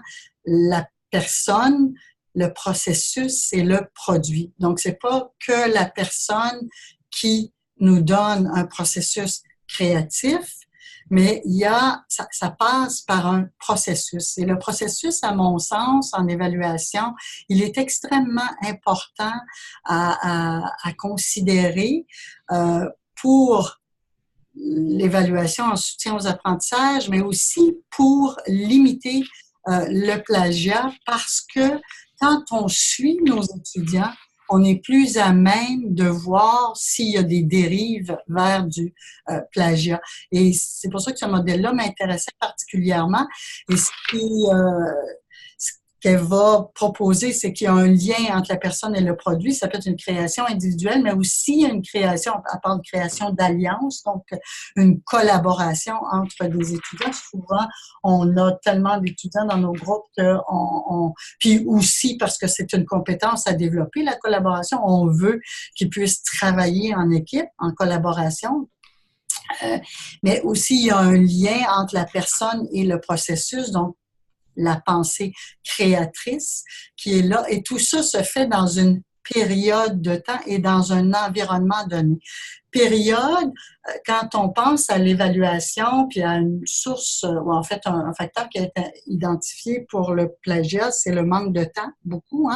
la personne, le processus et le produit. Donc, c'est pas que la personne qui nous donne un processus créatif, mais ça passe par un processus. Et le processus, à mon sens, en évaluation, il est extrêmement important à considérer pour l'évaluation en soutien aux apprentissages, mais aussi pour limiter le plagiat, parce que quand on suit nos étudiants, on est plus à même de voir s'il y a des dérives vers du plagiat. Et c'est pour ça que ce modèle-là m'intéressait particulièrement. Et ce qu'elle va proposer, c'est qu'il y a un lien entre la personne et le produit. Ça peut être une création individuelle, mais aussi une création, à part une création d'alliance, donc une collaboration entre des étudiants. Souvent, on a tellement d'étudiants dans nos groupes puis aussi parce que c'est une compétence à développer, la collaboration, on veut qu'ils puissent travailler en équipe, en collaboration. Mais aussi, il y a un lien entre la personne et le processus, donc la pensée créatrice qui est là. Et tout ça se fait dans une période de temps et dans un environnement donné. Période, quand on pense à l'évaluation, puis à une source, ou en fait un facteur qui a été identifié pour le plagiat, c'est le manque de temps, beaucoup.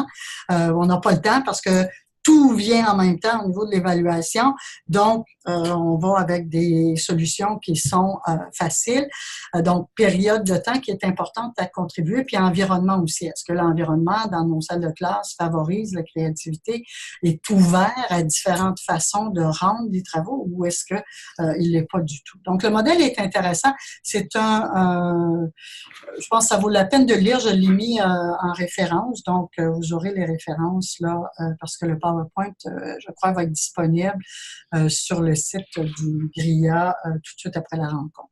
On n'a pas le temps parce que tout vient en même temps au niveau de l'évaluation. Donc, on va avec des solutions qui sont faciles. Donc, période de temps qui est importante à contribuer, puis environnement aussi. Est-ce que l'environnement dans nos salles de classe favorise la créativité, est ouvert à différentes façons de rendre des travaux, ou est-ce que il l'est pas du tout? Donc, le modèle est intéressant. C'est je pense que ça vaut la peine de le lire. Je l'ai mis en référence. Donc, vous aurez les références là, parce que le PowerPoint, je crois, va être disponible sur le site du GRIA tout de suite après la rencontre.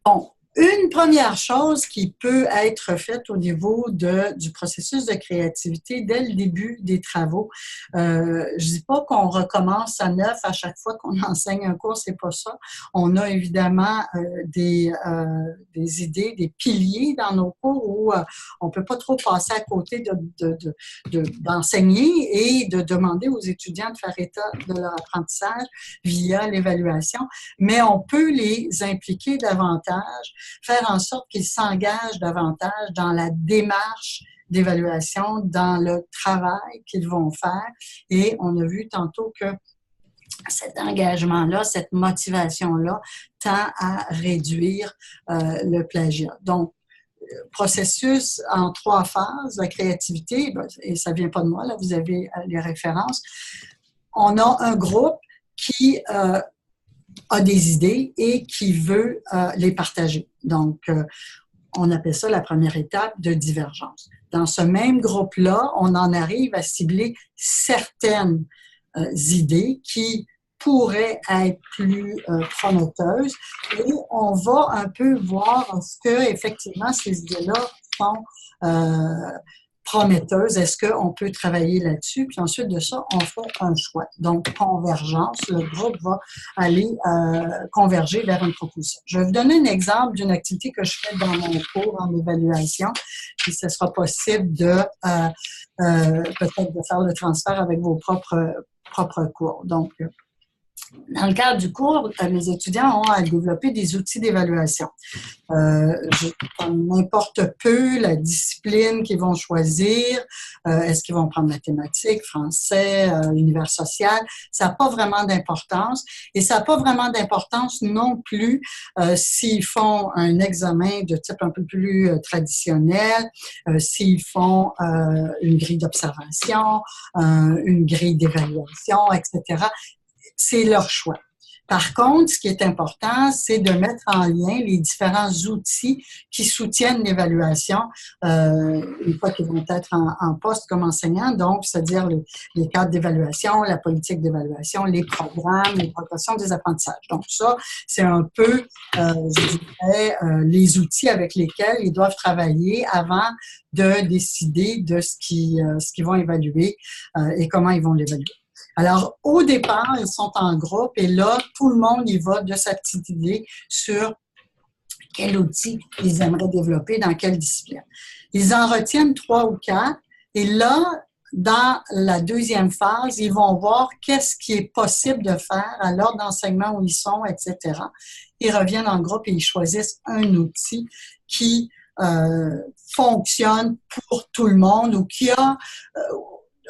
Bon, une première chose qui peut être faite au niveau du processus de créativité dès le début des travaux, je dis pas qu'on recommence à neuf à chaque fois qu'on enseigne un cours, c'est pas ça. On a évidemment des idées, des piliers dans nos cours où on peut pas trop passer à côté d'enseigner et de demander aux étudiants de faire état de leur apprentissage via l'évaluation, mais on peut les impliquer davantage, faire en sorte qu'ils s'engagent davantage dans la démarche d'évaluation, dans le travail qu'ils vont faire. Et on a vu tantôt que cet engagement-là, cette motivation-là tend à réduire le plagiat. Donc, processus en 3 phases, la créativité, et ça vient pas de moi, là, vous avez les références. On a un groupe qui a des idées et qui veut les partager. Donc, on appelle ça la première étape de divergence. Dans ce même groupe-là, on en arrive à cibler certaines idées qui pourraient être plus prometteuses et on va un peu voir est-ce que effectivement ces idées-là sont prometteuse, est-ce qu'on peut travailler là-dessus? Puis ensuite de ça, on fait un choix. Donc, convergence, le groupe va aller converger vers une proposition. Je vais vous donner un exemple d'une activité que je fais dans mon cours en évaluation, puis ce sera possible de peut-être de faire le transfert avec vos propres cours. Donc, Dans le cadre du cours, les étudiants ont à développer des outils d'évaluation. N'importe peu la discipline qu'ils vont choisir, est-ce qu'ils vont prendre mathématiques, français, univers social, ça n'a pas vraiment d'importance. Et ça n'a pas vraiment d'importance non plus s'ils font un examen de type un peu plus traditionnel, s'ils font une grille d'observation, une grille d'évaluation, etc. C'est leur choix. Par contre, ce qui est important, c'est de mettre en lien les différents outils qui soutiennent l'évaluation une fois qu'ils vont être en poste comme enseignants, donc c'est-à-dire les cadres d'évaluation, la politique d'évaluation, les programmes, les progressions des apprentissages. Donc ça, c'est un peu, je dirais, les outils avec lesquels ils doivent travailler avant de décider de ce qu'ils vont évaluer et comment ils vont l'évaluer. Alors, au départ, ils sont en groupe et là, tout le monde y va de sa petite idée sur quel outil ils aimeraient développer, dans quelle discipline. Ils en retiennent 3 ou 4 et là, dans la deuxième phase, ils vont voir qu'est-ce qui est possible de faire à l'ordre d'enseignement où ils sont, etc. Ils reviennent en groupe et ils choisissent un outil qui fonctionne pour tout le monde ou qui a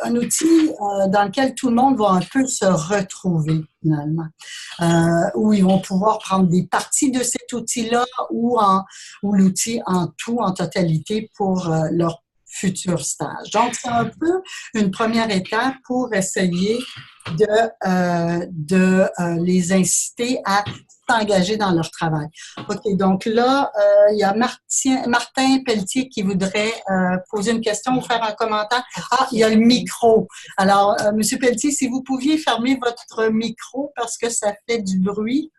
un outil dans lequel tout le monde va un peu se retrouver, finalement. Où ils vont pouvoir prendre des parties de cet outil-là ou l'outil en tout, en totalité, pour leur futur stage. Donc, c'est un peu une première étape pour essayer de les inciter à s'engager dans leur travail. OK, donc là, il y a Martin Pelletier qui voudrait poser une question ou faire un commentaire. Ah, il y a le micro. Alors, Monsieur Pelletier, si vous pouviez fermer votre micro parce que ça fait du bruit.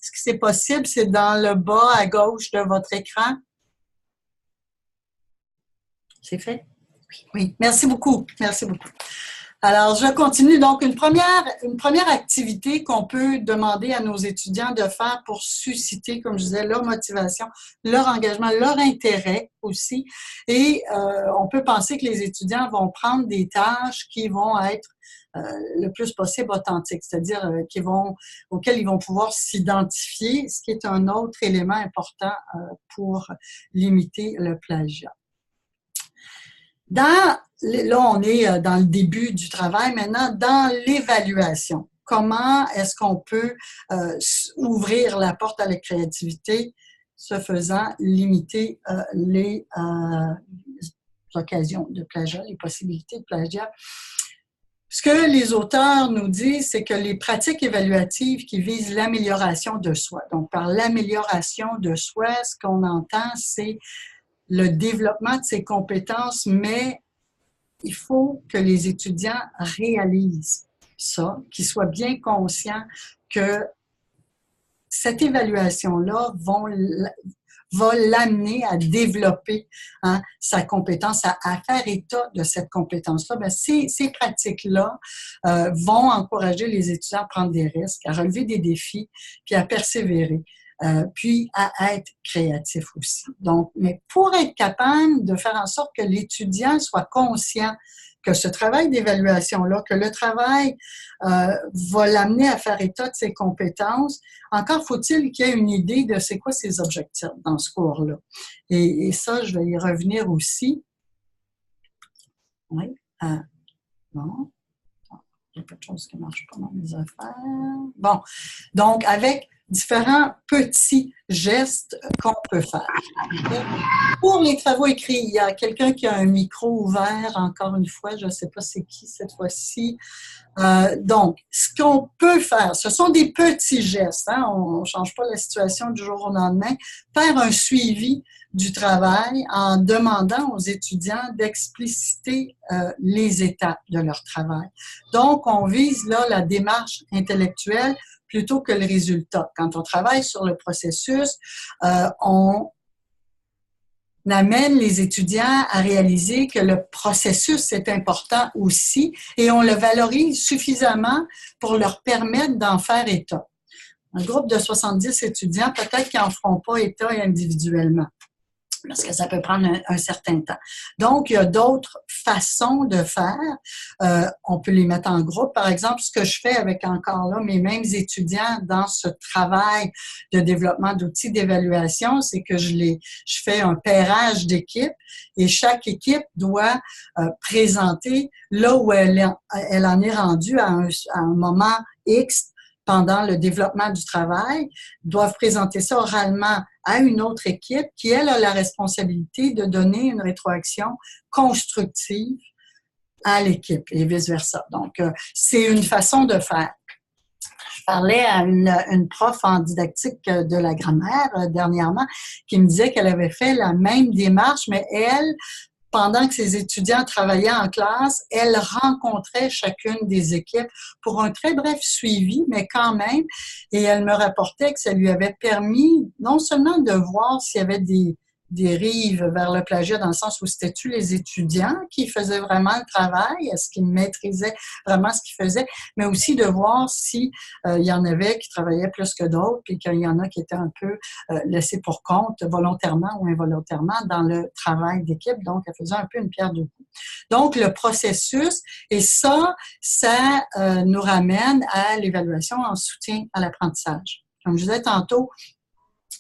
Est-ce que c'est possible? C'est dans le bas à gauche de votre écran. C'est fait? Oui. Merci beaucoup. Merci beaucoup. Alors, je continue. Donc, une première activité qu'on peut demander à nos étudiants de faire pour susciter, comme je disais, leur motivation, leur engagement, leur intérêt aussi. Et on peut penser que les étudiants vont prendre des tâches qui vont être le plus possible authentiques, c'est-à-dire auxquelles ils vont pouvoir s'identifier, ce qui est un autre élément important pour limiter le plagiat. Là, on est dans le début du travail. Maintenant, dans l'évaluation, comment est-ce qu'on peut ouvrir la porte à la créativité, ce faisant limiter les occasions de plagiat, les possibilités de plagiat? Ce que les auteurs nous disent, c'est que les pratiques évaluatives qui visent l'amélioration de soi. Donc, par l'amélioration de soi, ce qu'on entend, c'est le développement de ses compétences, mais il faut que les étudiants réalisent ça, qu'ils soient bien conscients que cette évaluation-là va l'amener à développer sa compétence, à faire état de cette compétence-là. Bien, ces pratiques-là vont encourager les étudiants à prendre des risques, à relever des défis, puis à persévérer. Puis à être créatif aussi. Donc, mais pour être capable de faire en sorte que l'étudiant soit conscient que ce travail d'évaluation-là, que le travail va l'amener à faire état de ses compétences, encore faut-il qu'il y ait une idée de c'est quoi ses objectifs dans ce cours-là. Et ça, je vais y revenir aussi. Oui. Bon. Il y a pas de choses qui ne marchent pas dans mes affaires. Bon. Donc, avec différents petits gestes qu'on peut faire. Pour les travaux écrits, il y a quelqu'un qui a un micro ouvert, encore une fois, je ne sais pas c'est qui cette fois-ci. Donc, ce qu'on peut faire, ce sont des petits gestes, on ne change pas la situation du jour au lendemain, faire un suivi du travail en demandant aux étudiants d'expliciter les étapes de leur travail. Donc, on vise là la démarche intellectuelle plutôt que le résultat. Quand on travaille sur le processus, on amène les étudiants à réaliser que le processus est important aussi et on le valorise suffisamment pour leur permettre d'en faire état. Un groupe de 70 étudiants, peut-être qu'ils n'en feront pas état individuellement. parce que ça peut prendre un certain temps. Donc, il y a d'autres façons de faire. On peut les mettre en groupe. Par exemple, ce que je fais avec encore là mes mêmes étudiants dans ce travail de développement d'outils d'évaluation, c'est que je fais un pairage d'équipes et chaque équipe doit présenter là où elle en est rendue à un moment X pendant le développement du travail, doivent présenter ça oralement à une autre équipe qui, elle, a la responsabilité de donner une rétroaction constructive à l'équipe et vice-versa. Donc, c'est une façon de faire. Je parlais à une prof en didactique de la grammaire dernièrement qui me disait qu'elle avait fait la même démarche, mais elle, pendant que ses étudiants travaillaient en classe, elle rencontrait chacune des équipes pour un très bref suivi, mais quand même, et elle me rapportait que ça lui avait permis non seulement de voir s'il y avait des dérives vers le plagiat dans le sens où c'était-tu les étudiants qui faisaient vraiment le travail, est-ce qu'ils maîtrisaient vraiment ce qu'ils faisaient, mais aussi de voir si il y en avait qui travaillaient plus que d'autres, puis qu'il y en a qui étaient un peu laissés pour compte, volontairement ou involontairement, dans le travail d'équipe. Donc, elle faisait un peu une pierre deux coups. Donc, le processus, et ça nous ramène à l'évaluation en soutien à l'apprentissage. Comme je disais tantôt,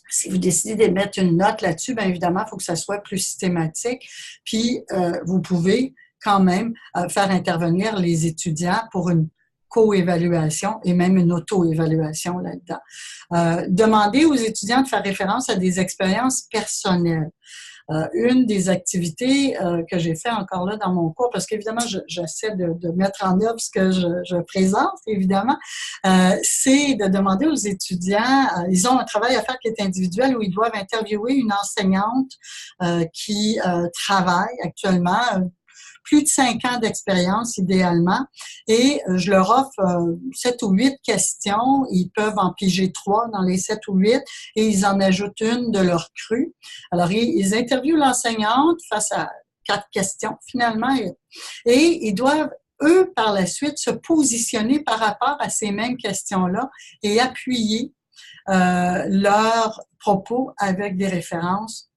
si vous décidez de mettre une note là-dessus, bien évidemment, il faut que ça soit plus systématique. Puis, vous pouvez quand même faire intervenir les étudiants pour une co-évaluation et même une auto-évaluation là-dedans. Demandez aux étudiants de faire référence à des expériences personnelles. Une des activités que j'ai fait encore là dans mon cours, parce qu'évidemment, j'essaie de mettre en œuvre ce que je présente, évidemment, c'est de demander aux étudiants, ils ont un travail à faire qui est individuel où ils doivent interviewer une enseignante qui travaille actuellement, plus de 5 ans d'expérience idéalement, et je leur offre 7 ou 8 questions. Ils peuvent en piger 3 dans les 7 ou 8 et ils en ajoutent une de leur cru. Alors, ils interviewent l'enseignante face à 4 questions finalement et ils doivent, eux, par la suite, se positionner par rapport à ces mêmes questions-là et appuyer leurs propos avec des références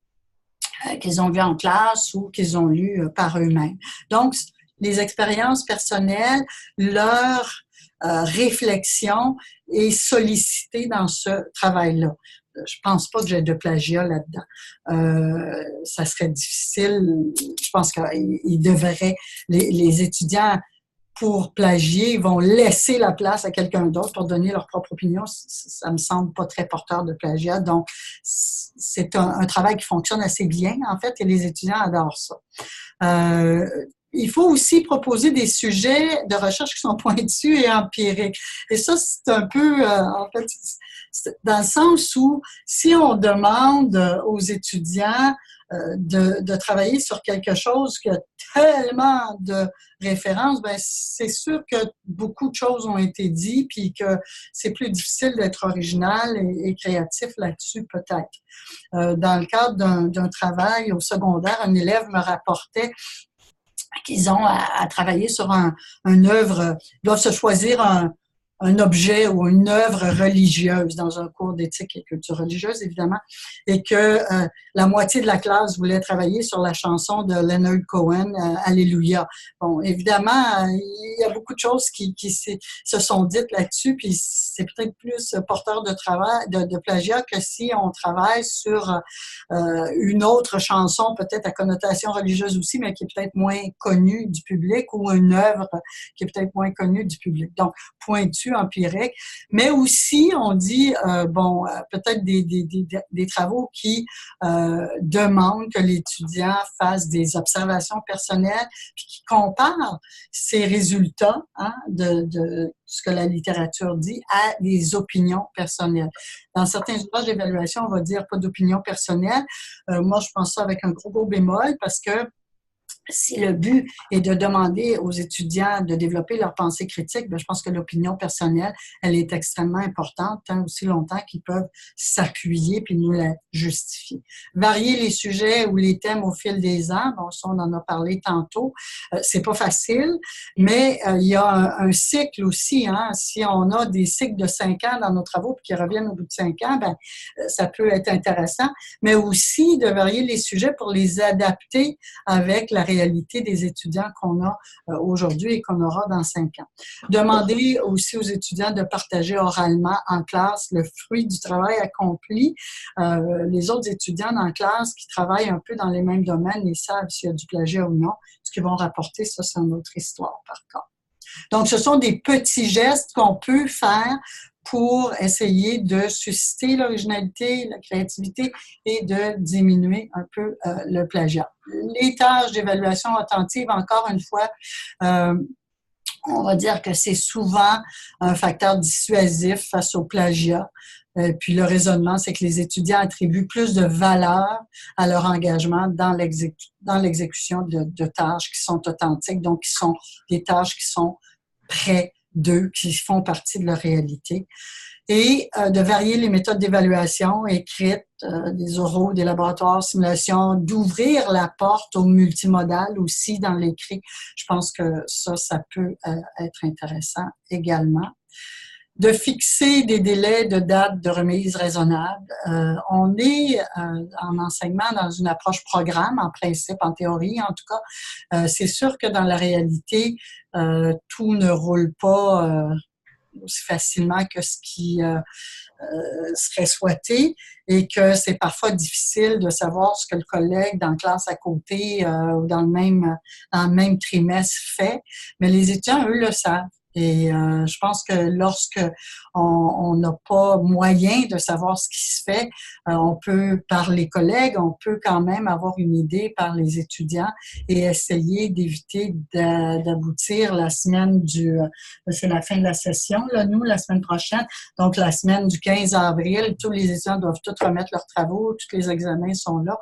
qu'ils ont vues en classe ou qu'ils ont lues par eux-mêmes. Donc, les expériences personnelles, leur réflexion est sollicitée dans ce travail-là. Je pense pas que j'ai de plagiat là-dedans. Ça serait difficile. Je pense qu'ils devraient, les étudiants, pour plagier, vont laisser la place à quelqu'un d'autre pour donner leur propre opinion. Ça me semble pas très porteur de plagiat. Donc, c'est un travail qui fonctionne assez bien, en fait, et les étudiants adorent ça. Il faut aussi proposer des sujets de recherche qui sont pointus et empiriques. Et ça, c'est un peu, en fait, dans le sens où si on demande aux étudiants de travailler sur quelque chose qui a tellement de références, ben c'est sûr que beaucoup de choses ont été dites puis que c'est plus difficile d'être original et créatif là-dessus peut-être. Dans le cadre d'un travail au secondaire, un élève me rapportait qu'ils ont à travailler sur une œuvre, ils doivent se choisir un objet ou une œuvre religieuse dans un cours d'éthique et culture religieuse, évidemment, et que la moitié de la classe voulait travailler sur la chanson de Leonard Cohen, Alléluia. Bon, évidemment, il y a beaucoup de choses qui se sont dites là-dessus, puis c'est peut-être plus porteur de travail, de plagiat que si on travaille sur une autre chanson, peut-être à connotation religieuse aussi, mais qui est peut-être moins connue du public, ou une œuvre qui est peut-être moins connue du public. Donc, pointu, empirique, mais aussi, on dit, peut-être des travaux qui demandent que l'étudiant fasse des observations personnelles, puis qui comparent ces résultats de ce que la littérature dit à des opinions personnelles. Dans certains ouvrages d'évaluation, on va dire pas d'opinion personnelle. Moi, je pense ça avec un gros bémol parce que si le but est de demander aux étudiants de développer leur pensée critique, bien, je pense que l'opinion personnelle, elle est extrêmement importante, tant aussi longtemps qu'ils peuvent s'appuyer puis nous la justifier. Varier les sujets ou les thèmes au fil des ans, bon, ça, on en a parlé tantôt, c'est pas facile, mais il y a un cycle aussi, hein. Si on a des cycles de 5 ans dans nos travaux puis qui reviennent au bout de 5 ans, ben, ça peut être intéressant, mais aussi de varier les sujets pour les adapter avec la réalité des étudiants qu'on a aujourd'hui et qu'on aura dans 5 ans. Demander aussi aux étudiants de partager oralement en classe le fruit du travail accompli. Les autres étudiants dans la classe qui travaillent un peu dans les mêmes domaines, ils savent s'il y a du plagiat ou non. Ce qu'ils vont rapporter, ça, c'est une autre histoire, par contre. Donc, ce sont des petits gestes qu'on peut faire pour essayer de susciter l'originalité, la créativité et de diminuer un peu le plagiat. Les tâches d'évaluation attentive, encore une fois, on va dire que c'est souvent un facteur dissuasif face au plagiat. Puis le raisonnement, c'est que les étudiants attribuent plus de valeur à leur engagement dans l'exécution de tâches qui sont authentiques, donc qui sont des tâches qui sont près d'eux, qui font partie de leur réalité. Et de varier les méthodes d'évaluation écrites, des oraux, des laboratoires, simulations, d'ouvrir la porte au multimodal aussi dans l'écrit. Je pense que ça peut être intéressant également. De fixer des délais de date de remise raisonnables. On est en enseignement dans une approche programme, en principe, en théorie en tout cas. C'est sûr que dans la réalité, tout ne roule pas aussi facilement que ce qui serait souhaité et que c'est parfois difficile de savoir ce que le collègue dans la classe à côté ou dans le même trimestre fait. Mais les étudiants, eux, le savent. Et je pense que lorsque on n'a pas moyen de savoir ce qui se fait, on peut, par les collègues, on peut quand même avoir une idée par les étudiants et essayer d'éviter d'aboutir la semaine c'est la fin de la session, là, nous, la semaine prochaine. Donc, la semaine du 15 avril, tous les étudiants doivent tous remettre leurs travaux, tous les examens sont là.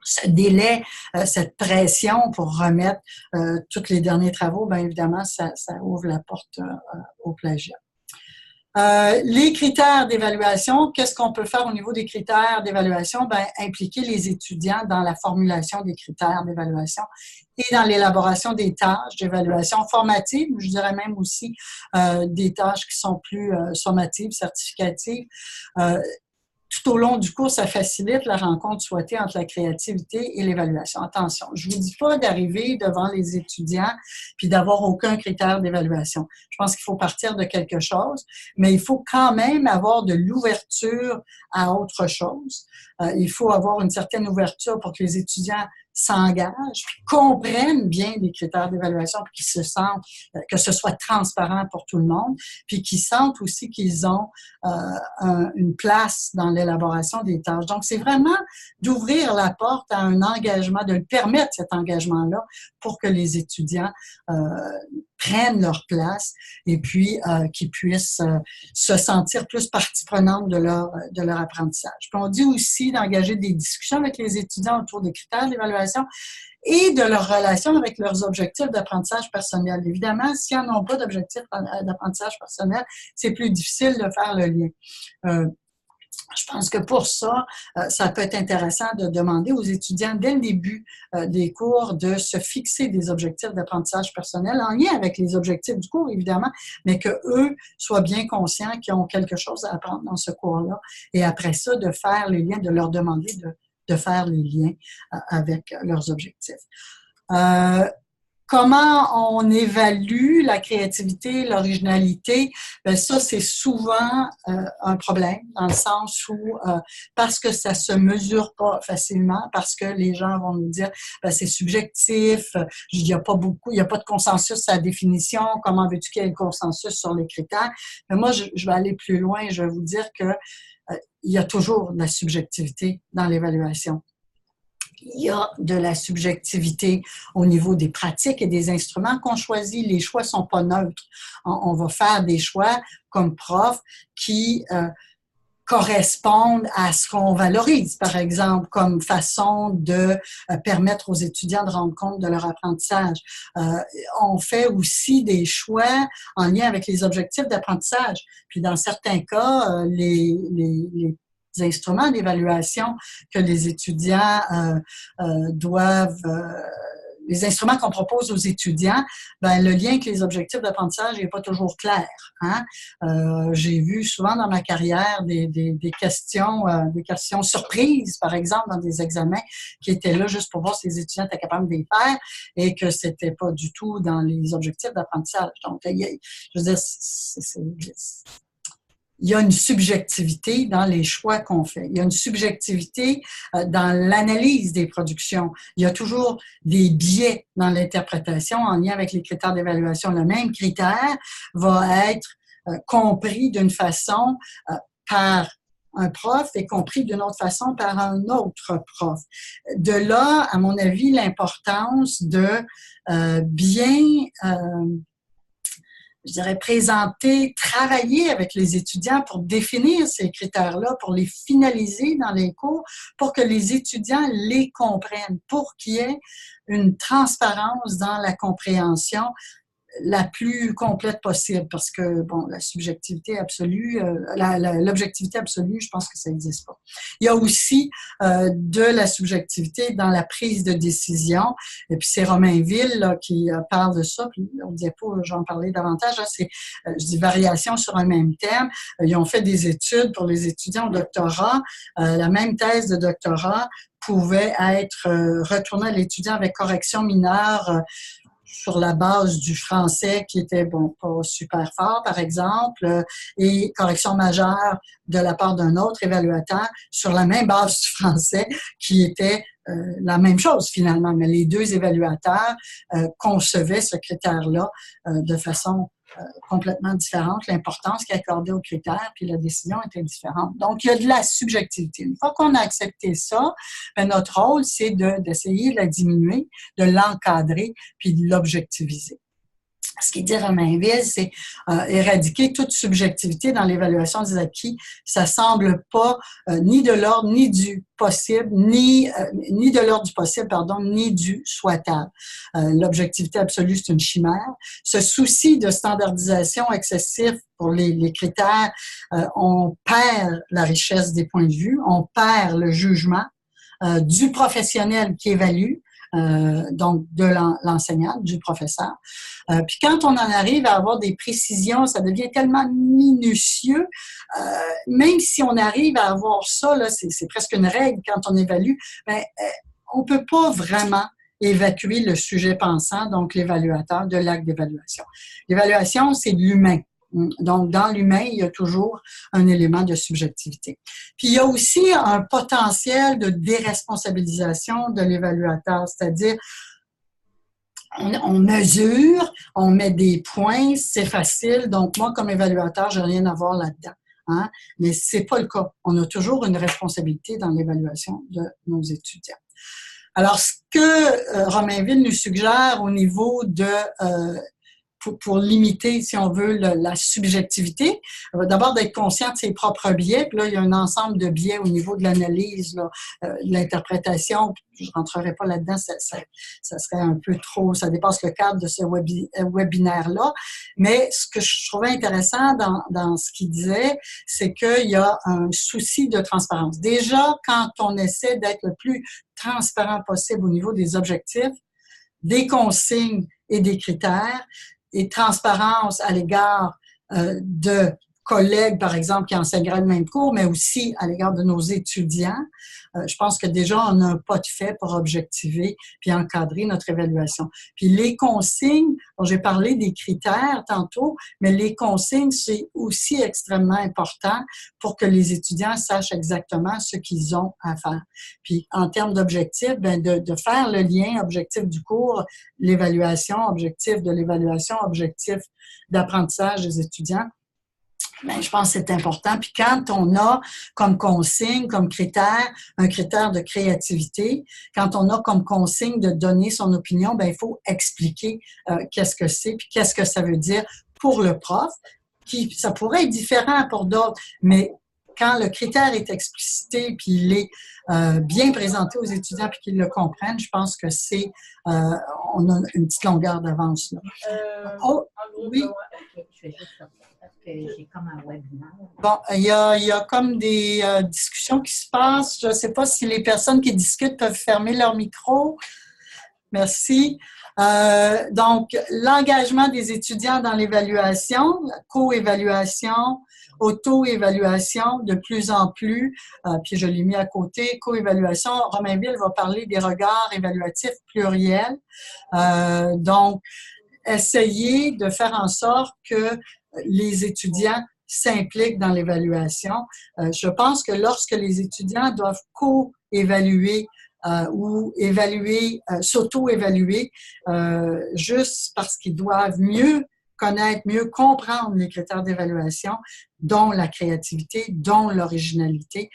Ce délai, cette pression pour remettre tous les derniers travaux, bien évidemment, ça ouvre la porte au plagiat. Les critères d'évaluation, qu'est-ce qu'on peut faire au niveau des critères d'évaluation? Bien, impliquer les étudiants dans la formulation des critères d'évaluation et dans l'élaboration des tâches d'évaluation formative, je dirais même aussi des tâches qui sont plus sommatives, certificatives. Tout au long du cours, ça facilite la rencontre souhaitée entre la créativité et l'évaluation. Attention, je ne vous dis pas d'arriver devant les étudiants puis d'avoir aucun critère d'évaluation. Je pense qu'il faut partir de quelque chose, mais il faut quand même avoir de l'ouverture à autre chose. Il faut avoir une certaine ouverture pour que les étudiants s'engagent, puis comprennent bien les critères d'évaluation, puis qu'ils se sentent, que ce soit transparent pour tout le monde, puis qu'ils sentent aussi qu'ils ont une place dans l'élaboration des tâches. Donc, c'est vraiment d'ouvrir la porte à un engagement, de permettre cet engagement-là pour que les étudiants prennent leur place et puis qu'ils puissent se sentir plus partie prenante de leur apprentissage. Puis on dit aussi d'engager des discussions avec les étudiants autour des critères d'évaluation et de leur relation avec leurs objectifs d'apprentissage personnel. Évidemment, s'ils n'en ont pas d'objectifs d'apprentissage personnel, c'est plus difficile de faire le lien. Je pense que pour ça, ça peut être intéressant de demander aux étudiants dès le début des cours de se fixer des objectifs d'apprentissage personnel en lien avec les objectifs du cours, évidemment, mais qu'eux soient bien conscients qu'ils ont quelque chose à apprendre dans ce cours-là. Et après ça, de faire les liens, de leur demander de faire les liens avec leurs objectifs. Comment on évalue la créativité, l'originalité? Bien, ça, c'est souvent un problème, dans le sens où, parce que ça se mesure pas facilement, parce que les gens vont nous dire, bien, c'est subjectif, il n'y a pas de consensus sur la définition, comment veux-tu qu'il y ait un consensus sur les critères? Mais moi, je vais aller plus loin, je vais vous dire que il y a toujours de la subjectivité dans l'évaluation. Il y a de la subjectivité au niveau des pratiques et des instruments qu'on choisit. Les choix ne sont pas neutres. On va faire des choix comme prof qui correspondent à ce qu'on valorise, par exemple, comme façon de permettre aux étudiants de rendre compte de leur apprentissage. On fait aussi des choix en lien avec les objectifs d'apprentissage. Puis dans certains cas, les instruments d'évaluation que les étudiants doivent les instruments qu'on propose aux étudiants, ben, le lien avec les objectifs d'apprentissage n'est pas toujours clair. Hein? J'ai vu souvent dans ma carrière des questions surprises, par exemple, dans des examens qui étaient là juste pour voir si les étudiants étaient capables de les faire et que c'était pas du tout dans les objectifs d'apprentissage. Donc, je veux dire, il y a une subjectivité dans les choix qu'on fait. Il y a une subjectivité dans l'analyse des productions. Il y a toujours des biais dans l'interprétation en lien avec les critères d'évaluation. Le même critère va être compris d'une façon par un prof et compris d'une autre façon par un autre prof. De là, à mon avis, l'importance de bien je dirais, présenter, travailler avec les étudiants pour définir ces critères-là, pour les finaliser dans les cours, pour que les étudiants les comprennent, pour qu'il y ait une transparence dans la compréhension la plus complète possible, parce que, bon, la subjectivité absolue, l'objectivité absolue, je pense que ça n'existe pas. Il y a aussi de la subjectivité dans la prise de décision, et puis c'est Romainville là, qui parle de ça, puis on ne disait pas, j'en parlais davantage, hein, c'est, je dis, variation sur un même thème. Ils ont fait des études pour les étudiants au doctorat, la même thèse de doctorat pouvait être retournée à l'étudiant avec correction mineure, sur la base du français qui était, bon, pas super fort, par exemple, et correction majeure de la part d'un autre évaluateur sur la même base du français qui était la même chose finalement. Mais les deux évaluateurs concevaient ce critère-là de façon complètement différente, l'importance qui est accordée aux critères, puis la décision était différente. Donc, il y a de la subjectivité. Une fois qu'on a accepté ça, ben, notre rôle, c'est d'essayer de la diminuer, de l'encadrer, puis de l'objectiviser. Ce qui dit Romainville, c'est éradiquer toute subjectivité dans l'évaluation des acquis. Ça semble pas ni de l'ordre, ni du possible, ni de l'ordre du possible, pardon, ni du souhaitable. L'objectivité absolue, c'est une chimère. Ce souci de standardisation excessif pour les critères, on perd la richesse des points de vue, on perd le jugement du professionnel qui évalue, donc de l'enseignant, du professeur. Puis quand on en arrive à avoir des précisions, ça devient tellement minutieux, même si on arrive à avoir ça, là, c'est presque une règle quand on évalue, ben, on peut pas vraiment évacuer le sujet pensant, donc l'évaluateur, de l'acte d'évaluation. L'évaluation, c'est de l'humain. Donc, dans l'humain, il y a toujours un élément de subjectivité. Puis, il y a aussi un potentiel de déresponsabilisation de l'évaluateur, c'est-à-dire on mesure, on met des points, c'est facile. Donc, moi, comme évaluateur, j'ai rien à voir là-dedans. Hein? Mais c'est pas le cas. On a toujours une responsabilité dans l'évaluation de nos étudiants. Alors, ce que Romainville nous suggère au niveau de pour limiter, si on veut, la subjectivité. D'abord, d'être conscient de ses propres biais. Puis là, il y a un ensemble de biais au niveau de l'analyse, de l'interprétation. Je ne rentrerai pas là-dedans, ça serait un peu trop, ça dépasse le cadre de ce webinaire-là. Mais ce que je trouvais intéressant dans ce qu'il disait, c'est qu'il y a un souci de transparence. Déjà, quand on essaie d'être le plus transparent possible au niveau des objectifs, des consignes et des critères, et transparence à l'égard de collègues, par exemple, qui enseigneraient le même cours, mais aussi à l'égard de nos étudiants. Je pense que déjà, on a un pas de fait pour objectiver puis encadrer notre évaluation. Puis les consignes, bon, j'ai parlé des critères tantôt, mais les consignes, c'est aussi extrêmement important pour que les étudiants sachent exactement ce qu'ils ont à faire. Puis en termes d'objectifs, ben de faire le lien objectif du cours, l'évaluation, objectif de l'évaluation, objectif d'apprentissage des étudiants. Bien, je pense que c'est important. Puis quand on a comme consigne, comme critère, un critère de créativité, quand on a comme consigne de donner son opinion, bien, il faut expliquer qu'est-ce que c'est, puis qu'est-ce que ça veut dire pour le prof. Ça pourrait être différent pour d'autres, mais quand le critère est explicité puis il est bien présenté aux étudiants puis qu'ils le comprennent, je pense que on a une petite longueur d'avance là. Oh, oui. Je vais juste sortir parce que j'ai comme un webinaire. Bon, il y a comme des discussions qui se passent. Je ne sais pas si les personnes qui discutent peuvent fermer leur micro. Merci. Donc, l'engagement des étudiants dans l'évaluation, la co-évaluation, auto-évaluation de plus en plus, puis je l'ai mis à côté, co-évaluation. Romainville va parler des regards évaluatifs pluriels. Donc, essayer de faire en sorte que les étudiants s'impliquent dans l'évaluation. Je pense que lorsque les étudiants doivent co-évaluer ou évaluer, s'auto-évaluer, juste parce qu'ils doivent mieux connaître, mieux comprendre les critères d'évaluation, dont la créativité, dont l'originalité,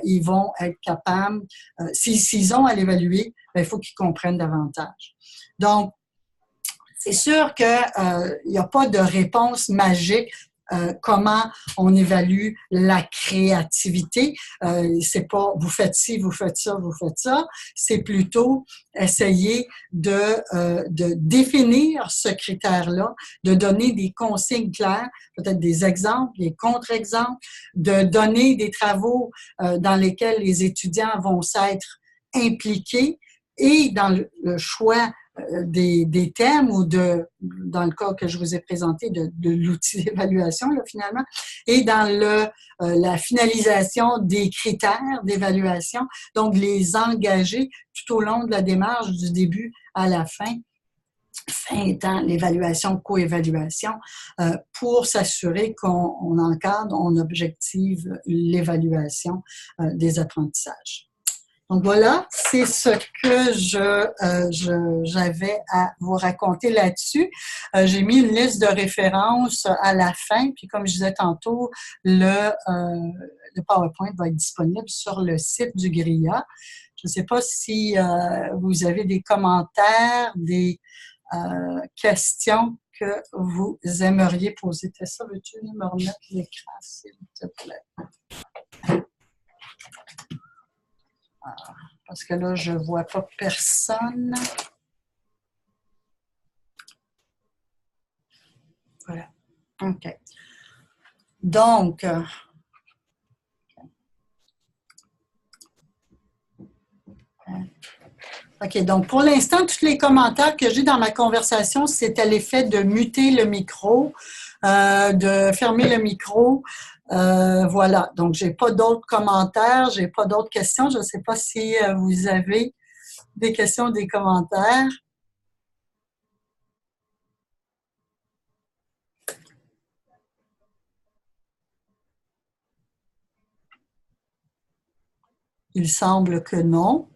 ils vont être capables, s'ils ont à l'évaluer, il faut qu'ils comprennent davantage. Donc, c'est sûr qu'il n'y a pas de réponse magique. Comment on évalue la créativité. C'est pas vous faites ci, vous faites ça, vous faites ça. C'est plutôt essayer de définir ce critère-là, de donner des consignes claires, peut-être des exemples, des contre-exemples, de donner des travaux dans lesquels les étudiants vont s'être impliqués et dans le choix des thèmes ou dans le cas que je vous ai présenté de l'outil d'évaluation là, finalement, et dans la finalisation des critères d'évaluation, donc les engager tout au long de la démarche du début à la fin étant l'évaluation, co-évaluation, pour s'assurer qu'on encadre, on objective l'évaluation des apprentissages. Donc voilà, c'est ce que j'avais à vous raconter là-dessus. J'ai mis une liste de références à la fin, puis comme je disais tantôt, le PowerPoint va être disponible sur le site du GRIA. Je ne sais pas si vous avez des commentaires, des questions que vous aimeriez poser. Tessa, veux-tu me remettre l'écran, s'il te plaît? Parce que là, je ne vois pas personne. Voilà. OK. Donc, OK. Donc, pour l'instant, tous les commentaires que j'ai dans ma conversation, c'est à l'effet de muter le micro, de fermer le micro. Voilà, donc j'ai pas d'autres commentaires, j'ai pas d'autres questions. Je ne sais pas si vous avez des questions, des commentaires. Il semble que non.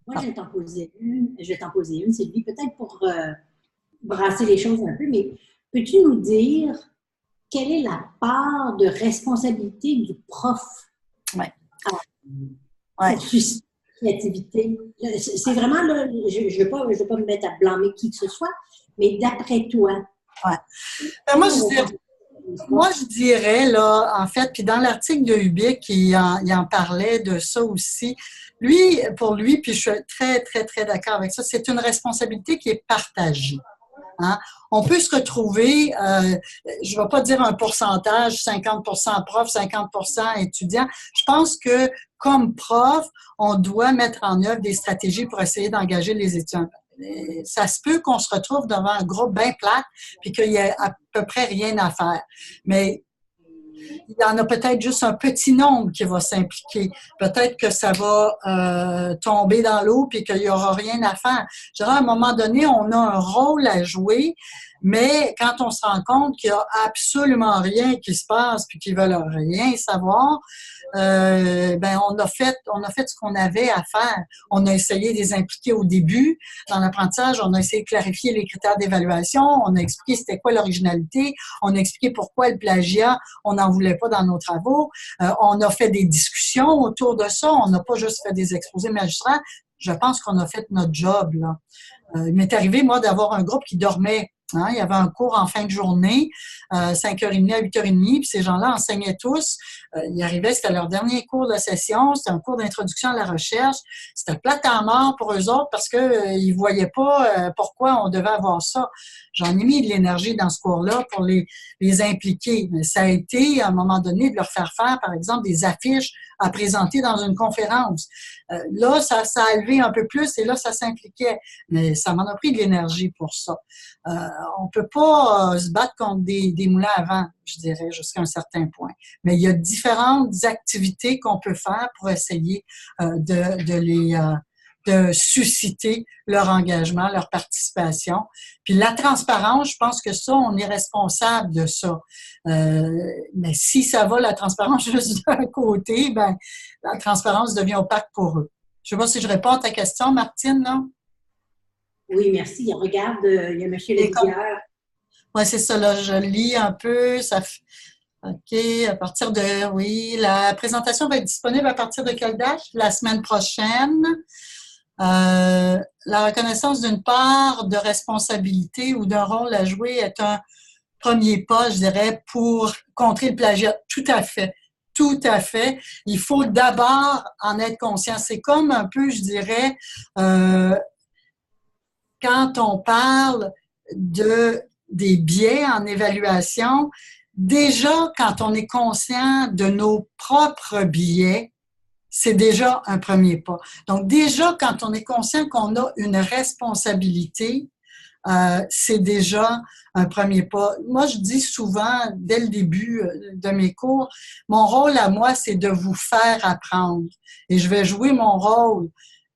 Moi, je vais t'en poser une, Sylvie, peut-être pour brasser les choses un peu, mais peux-tu nous dire quelle est la part de responsabilité du prof pour susciter la créativité? C'est vraiment, là, je ne veux pas me mettre à blâmer qui que ce soit, mais d'après toi. Ouais. Moi, je dirais, là, en fait, puis dans l'article de Ubik, il en parlait de ça aussi. Pour lui, puis je suis très, très, très d'accord avec ça, c'est une responsabilité qui est partagée. Hein? On peut se retrouver, je ne vais pas dire un pourcentage, 50% prof, 50% étudiants. Je pense que comme prof, on doit mettre en œuvre des stratégies pour essayer d'engager les étudiants. Ça se peut qu'on se retrouve devant un groupe bien plate puis qu'il n'y ait à peu près rien à faire. Mais il y en a peut-être juste un petit nombre qui va s'impliquer. Peut-être que ça va tomber dans l'eau puis qu'il n'y aura rien à faire. Je dirais, à un moment donné, on a un rôle à jouer, mais quand on se rend compte qu'il n'y a absolument rien qui se passe puis qu'ils ne veulent rien savoir, on a fait ce qu'on avait à faire. On a essayé de les impliquer au début dans l'apprentissage, on a essayé de clarifier les critères d'évaluation, on a expliqué c'était quoi l'originalité, on a expliqué pourquoi le plagiat, on n'en voulait pas dans nos travaux, on a fait des discussions autour de ça, on n'a pas juste fait des exposés magistrats. Je pense qu'on a fait notre job, là. Il m'est arrivé, moi, d'avoir un groupe qui dormait. Hein, il y avait un cours en fin de journée, 5h30 à 8h30, puis ces gens-là enseignaient tous. Ils arrivaient, c'était leur dernier cours de session, c'était un cours d'introduction à la recherche. C'était plate à mort pour eux autres parce que ils voyaient pas pourquoi on devait avoir ça. J'en ai mis de l'énergie dans ce cours-là pour les impliquer. Mais ça a été, à un moment donné, de leur faire faire, par exemple, des affiches à présenter dans une conférence. Là, ça a levé un peu plus et là, ça s'impliquait. Mais ça m'en a pris de l'énergie pour ça. On peut pas se battre contre des moulins à vent, je dirais, jusqu'à un certain point. Mais il y a différentes activités qu'on peut faire pour essayer de susciter leur engagement, leur participation. Puis la transparence, je pense que ça, on est responsable de ça. Mais si ça va, la transparence juste d'un côté, ben la transparence devient opaque pour eux. Je sais pas si je réponds à ta question, Martine, non? Oui, merci. Regarde, il y a M. Lévigueur. Oui, c'est ça, là, je lis un peu. OK, à partir de, oui, la présentation va être disponible à partir de quelle date? La semaine prochaine. La reconnaissance d'une part de responsabilité ou d'un rôle à jouer est un premier pas, je dirais, pour contrer le plagiat. Tout à fait. Tout à fait. Il faut d'abord en être conscient. C'est comme un peu, je dirais, quand on parle des biais en évaluation, déjà, quand on est conscient de nos propres biais, c'est déjà un premier pas. Donc, déjà, quand on est conscient qu'on a une responsabilité, c'est déjà un premier pas. Moi, je dis souvent, dès le début de mes cours, mon rôle à moi, c'est de vous faire apprendre. Et je vais jouer mon rôle.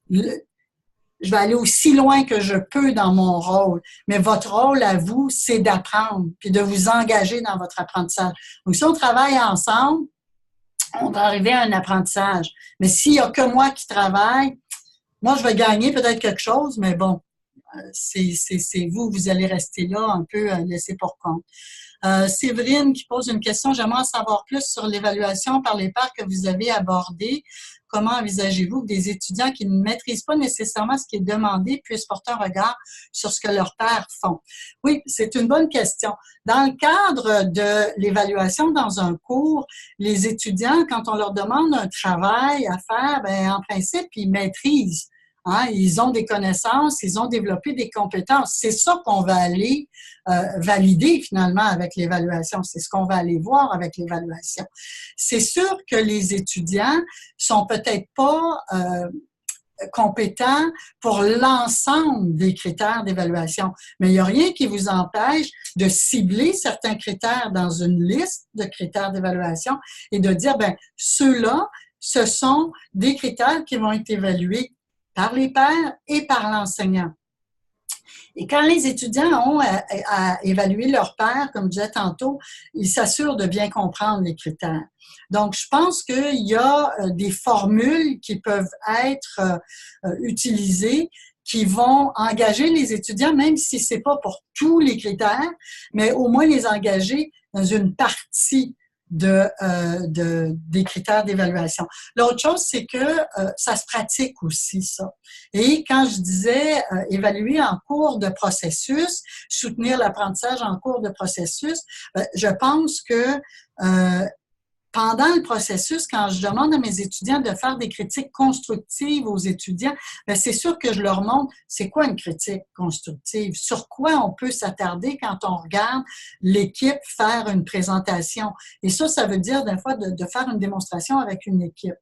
Je vais aller aussi loin que je peux dans mon rôle. Mais votre rôle à vous, c'est d'apprendre puis de vous engager dans votre apprentissage. Donc, si on travaille ensemble, on va arriver à un apprentissage. Mais s'il n'y a que moi qui travaille, moi, je vais gagner peut-être quelque chose, mais bon, c'est vous, vous allez rester là un peu laissé pour compte. Séverine qui pose une question, j'aimerais en savoir plus sur l'évaluation par les pairs que vous avez abordée. Comment envisagez-vous que des étudiants qui ne maîtrisent pas nécessairement ce qui est demandé puissent porter un regard sur ce que leurs pairs font? Oui, c'est une bonne question. Dans le cadre de l'évaluation dans un cours, les étudiants, quand on leur demande un travail à faire, ben, en principe, ils maîtrisent. Hein, ils ont des connaissances, ils ont développé des compétences. C'est ça qu'on va aller valider finalement avec l'évaluation. C'est ce qu'on va aller voir avec l'évaluation. C'est sûr que les étudiants sont peut-être pas compétents pour l'ensemble des critères d'évaluation. Mais il n'y a rien qui vous empêche de cibler certains critères dans une liste de critères d'évaluation et de dire, ben ceux-là, ce sont des critères qui vont être évalués par les pairs et par l'enseignant. Et quand les étudiants ont à évaluer leurs pairs, comme je disais tantôt, ils s'assurent de bien comprendre les critères. Donc, je pense qu'il y a des formules qui peuvent être utilisées qui vont engager les étudiants, même si c'est pas pour tous les critères, mais au moins les engager dans une partie des critères d'évaluation. L'autre chose, c'est que ça se pratique aussi, ça. Et quand je disais évaluer en cours de processus, soutenir l'apprentissage en cours de processus, je pense que pendant le processus, quand je demande à mes étudiants de faire des critiques constructives aux étudiants, bien, c'est sûr que je leur montre c'est quoi une critique constructive, sur quoi on peut s'attarder quand on regarde l'équipe faire une présentation. Et ça veut dire des fois de faire une démonstration avec une équipe.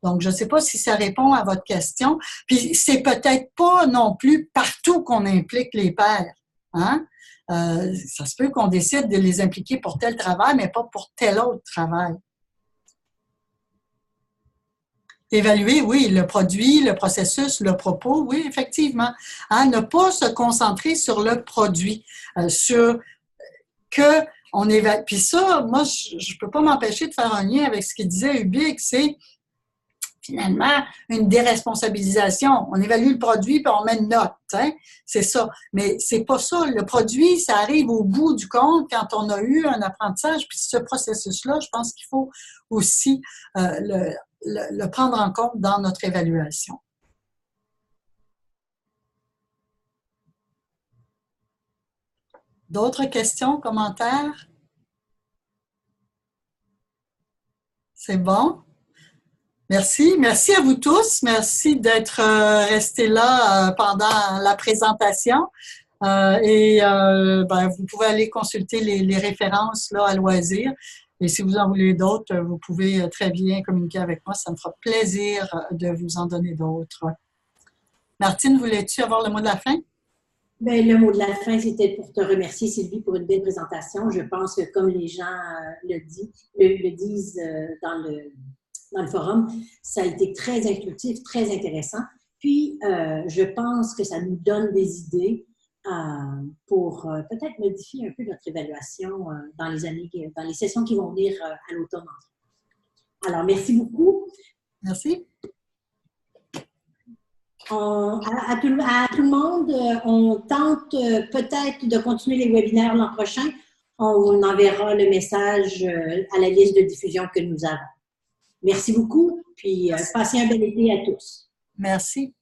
Donc, je ne sais pas si ça répond à votre question. Puis, c'est peut-être pas non plus partout qu'on implique les pairs. Hein? Ça se peut qu'on décide de les impliquer pour tel travail, mais pas pour tel autre travail. Évaluer, oui, le produit, le processus, le propos, oui, effectivement. Hein, ne pas se concentrer sur le produit, sur que on évalue. Puis ça, moi, je peux pas m'empêcher de faire un lien avec ce qu'il disait Ubik, c'est finalement une déresponsabilisation. On évalue le produit puis on met une note, hein? C'est ça. Mais c'est pas ça. Le produit, ça arrive au bout du compte quand on a eu un apprentissage. Puis ce processus-là, je pense qu'il faut aussi le prendre en compte dans notre évaluation. D'autres questions, commentaires? C'est bon? Merci. Merci à vous tous. Merci d'être restés là pendant la présentation. Vous pouvez aller consulter les références là, à loisir. Et si vous en voulez d'autres, vous pouvez très bien communiquer avec moi. Ça me fera plaisir de vous en donner d'autres. Martine, voulais-tu avoir le mot de la fin? Bien, le mot de la fin, c'était pour te remercier, Sylvie, pour une belle présentation. Je pense que, comme les gens le disent dans le forum, ça a été très instructif, très intéressant. Puis, je pense que ça nous donne des idées pour peut-être modifier un peu notre évaluation dans les sessions qui vont venir à l'automne. Alors, merci beaucoup. Merci. À tout le monde, on tente peut-être de continuer les webinaires l'an prochain. On enverra le message à la liste de diffusion que nous avons. Merci beaucoup, puis passez un bel été à tous. Merci.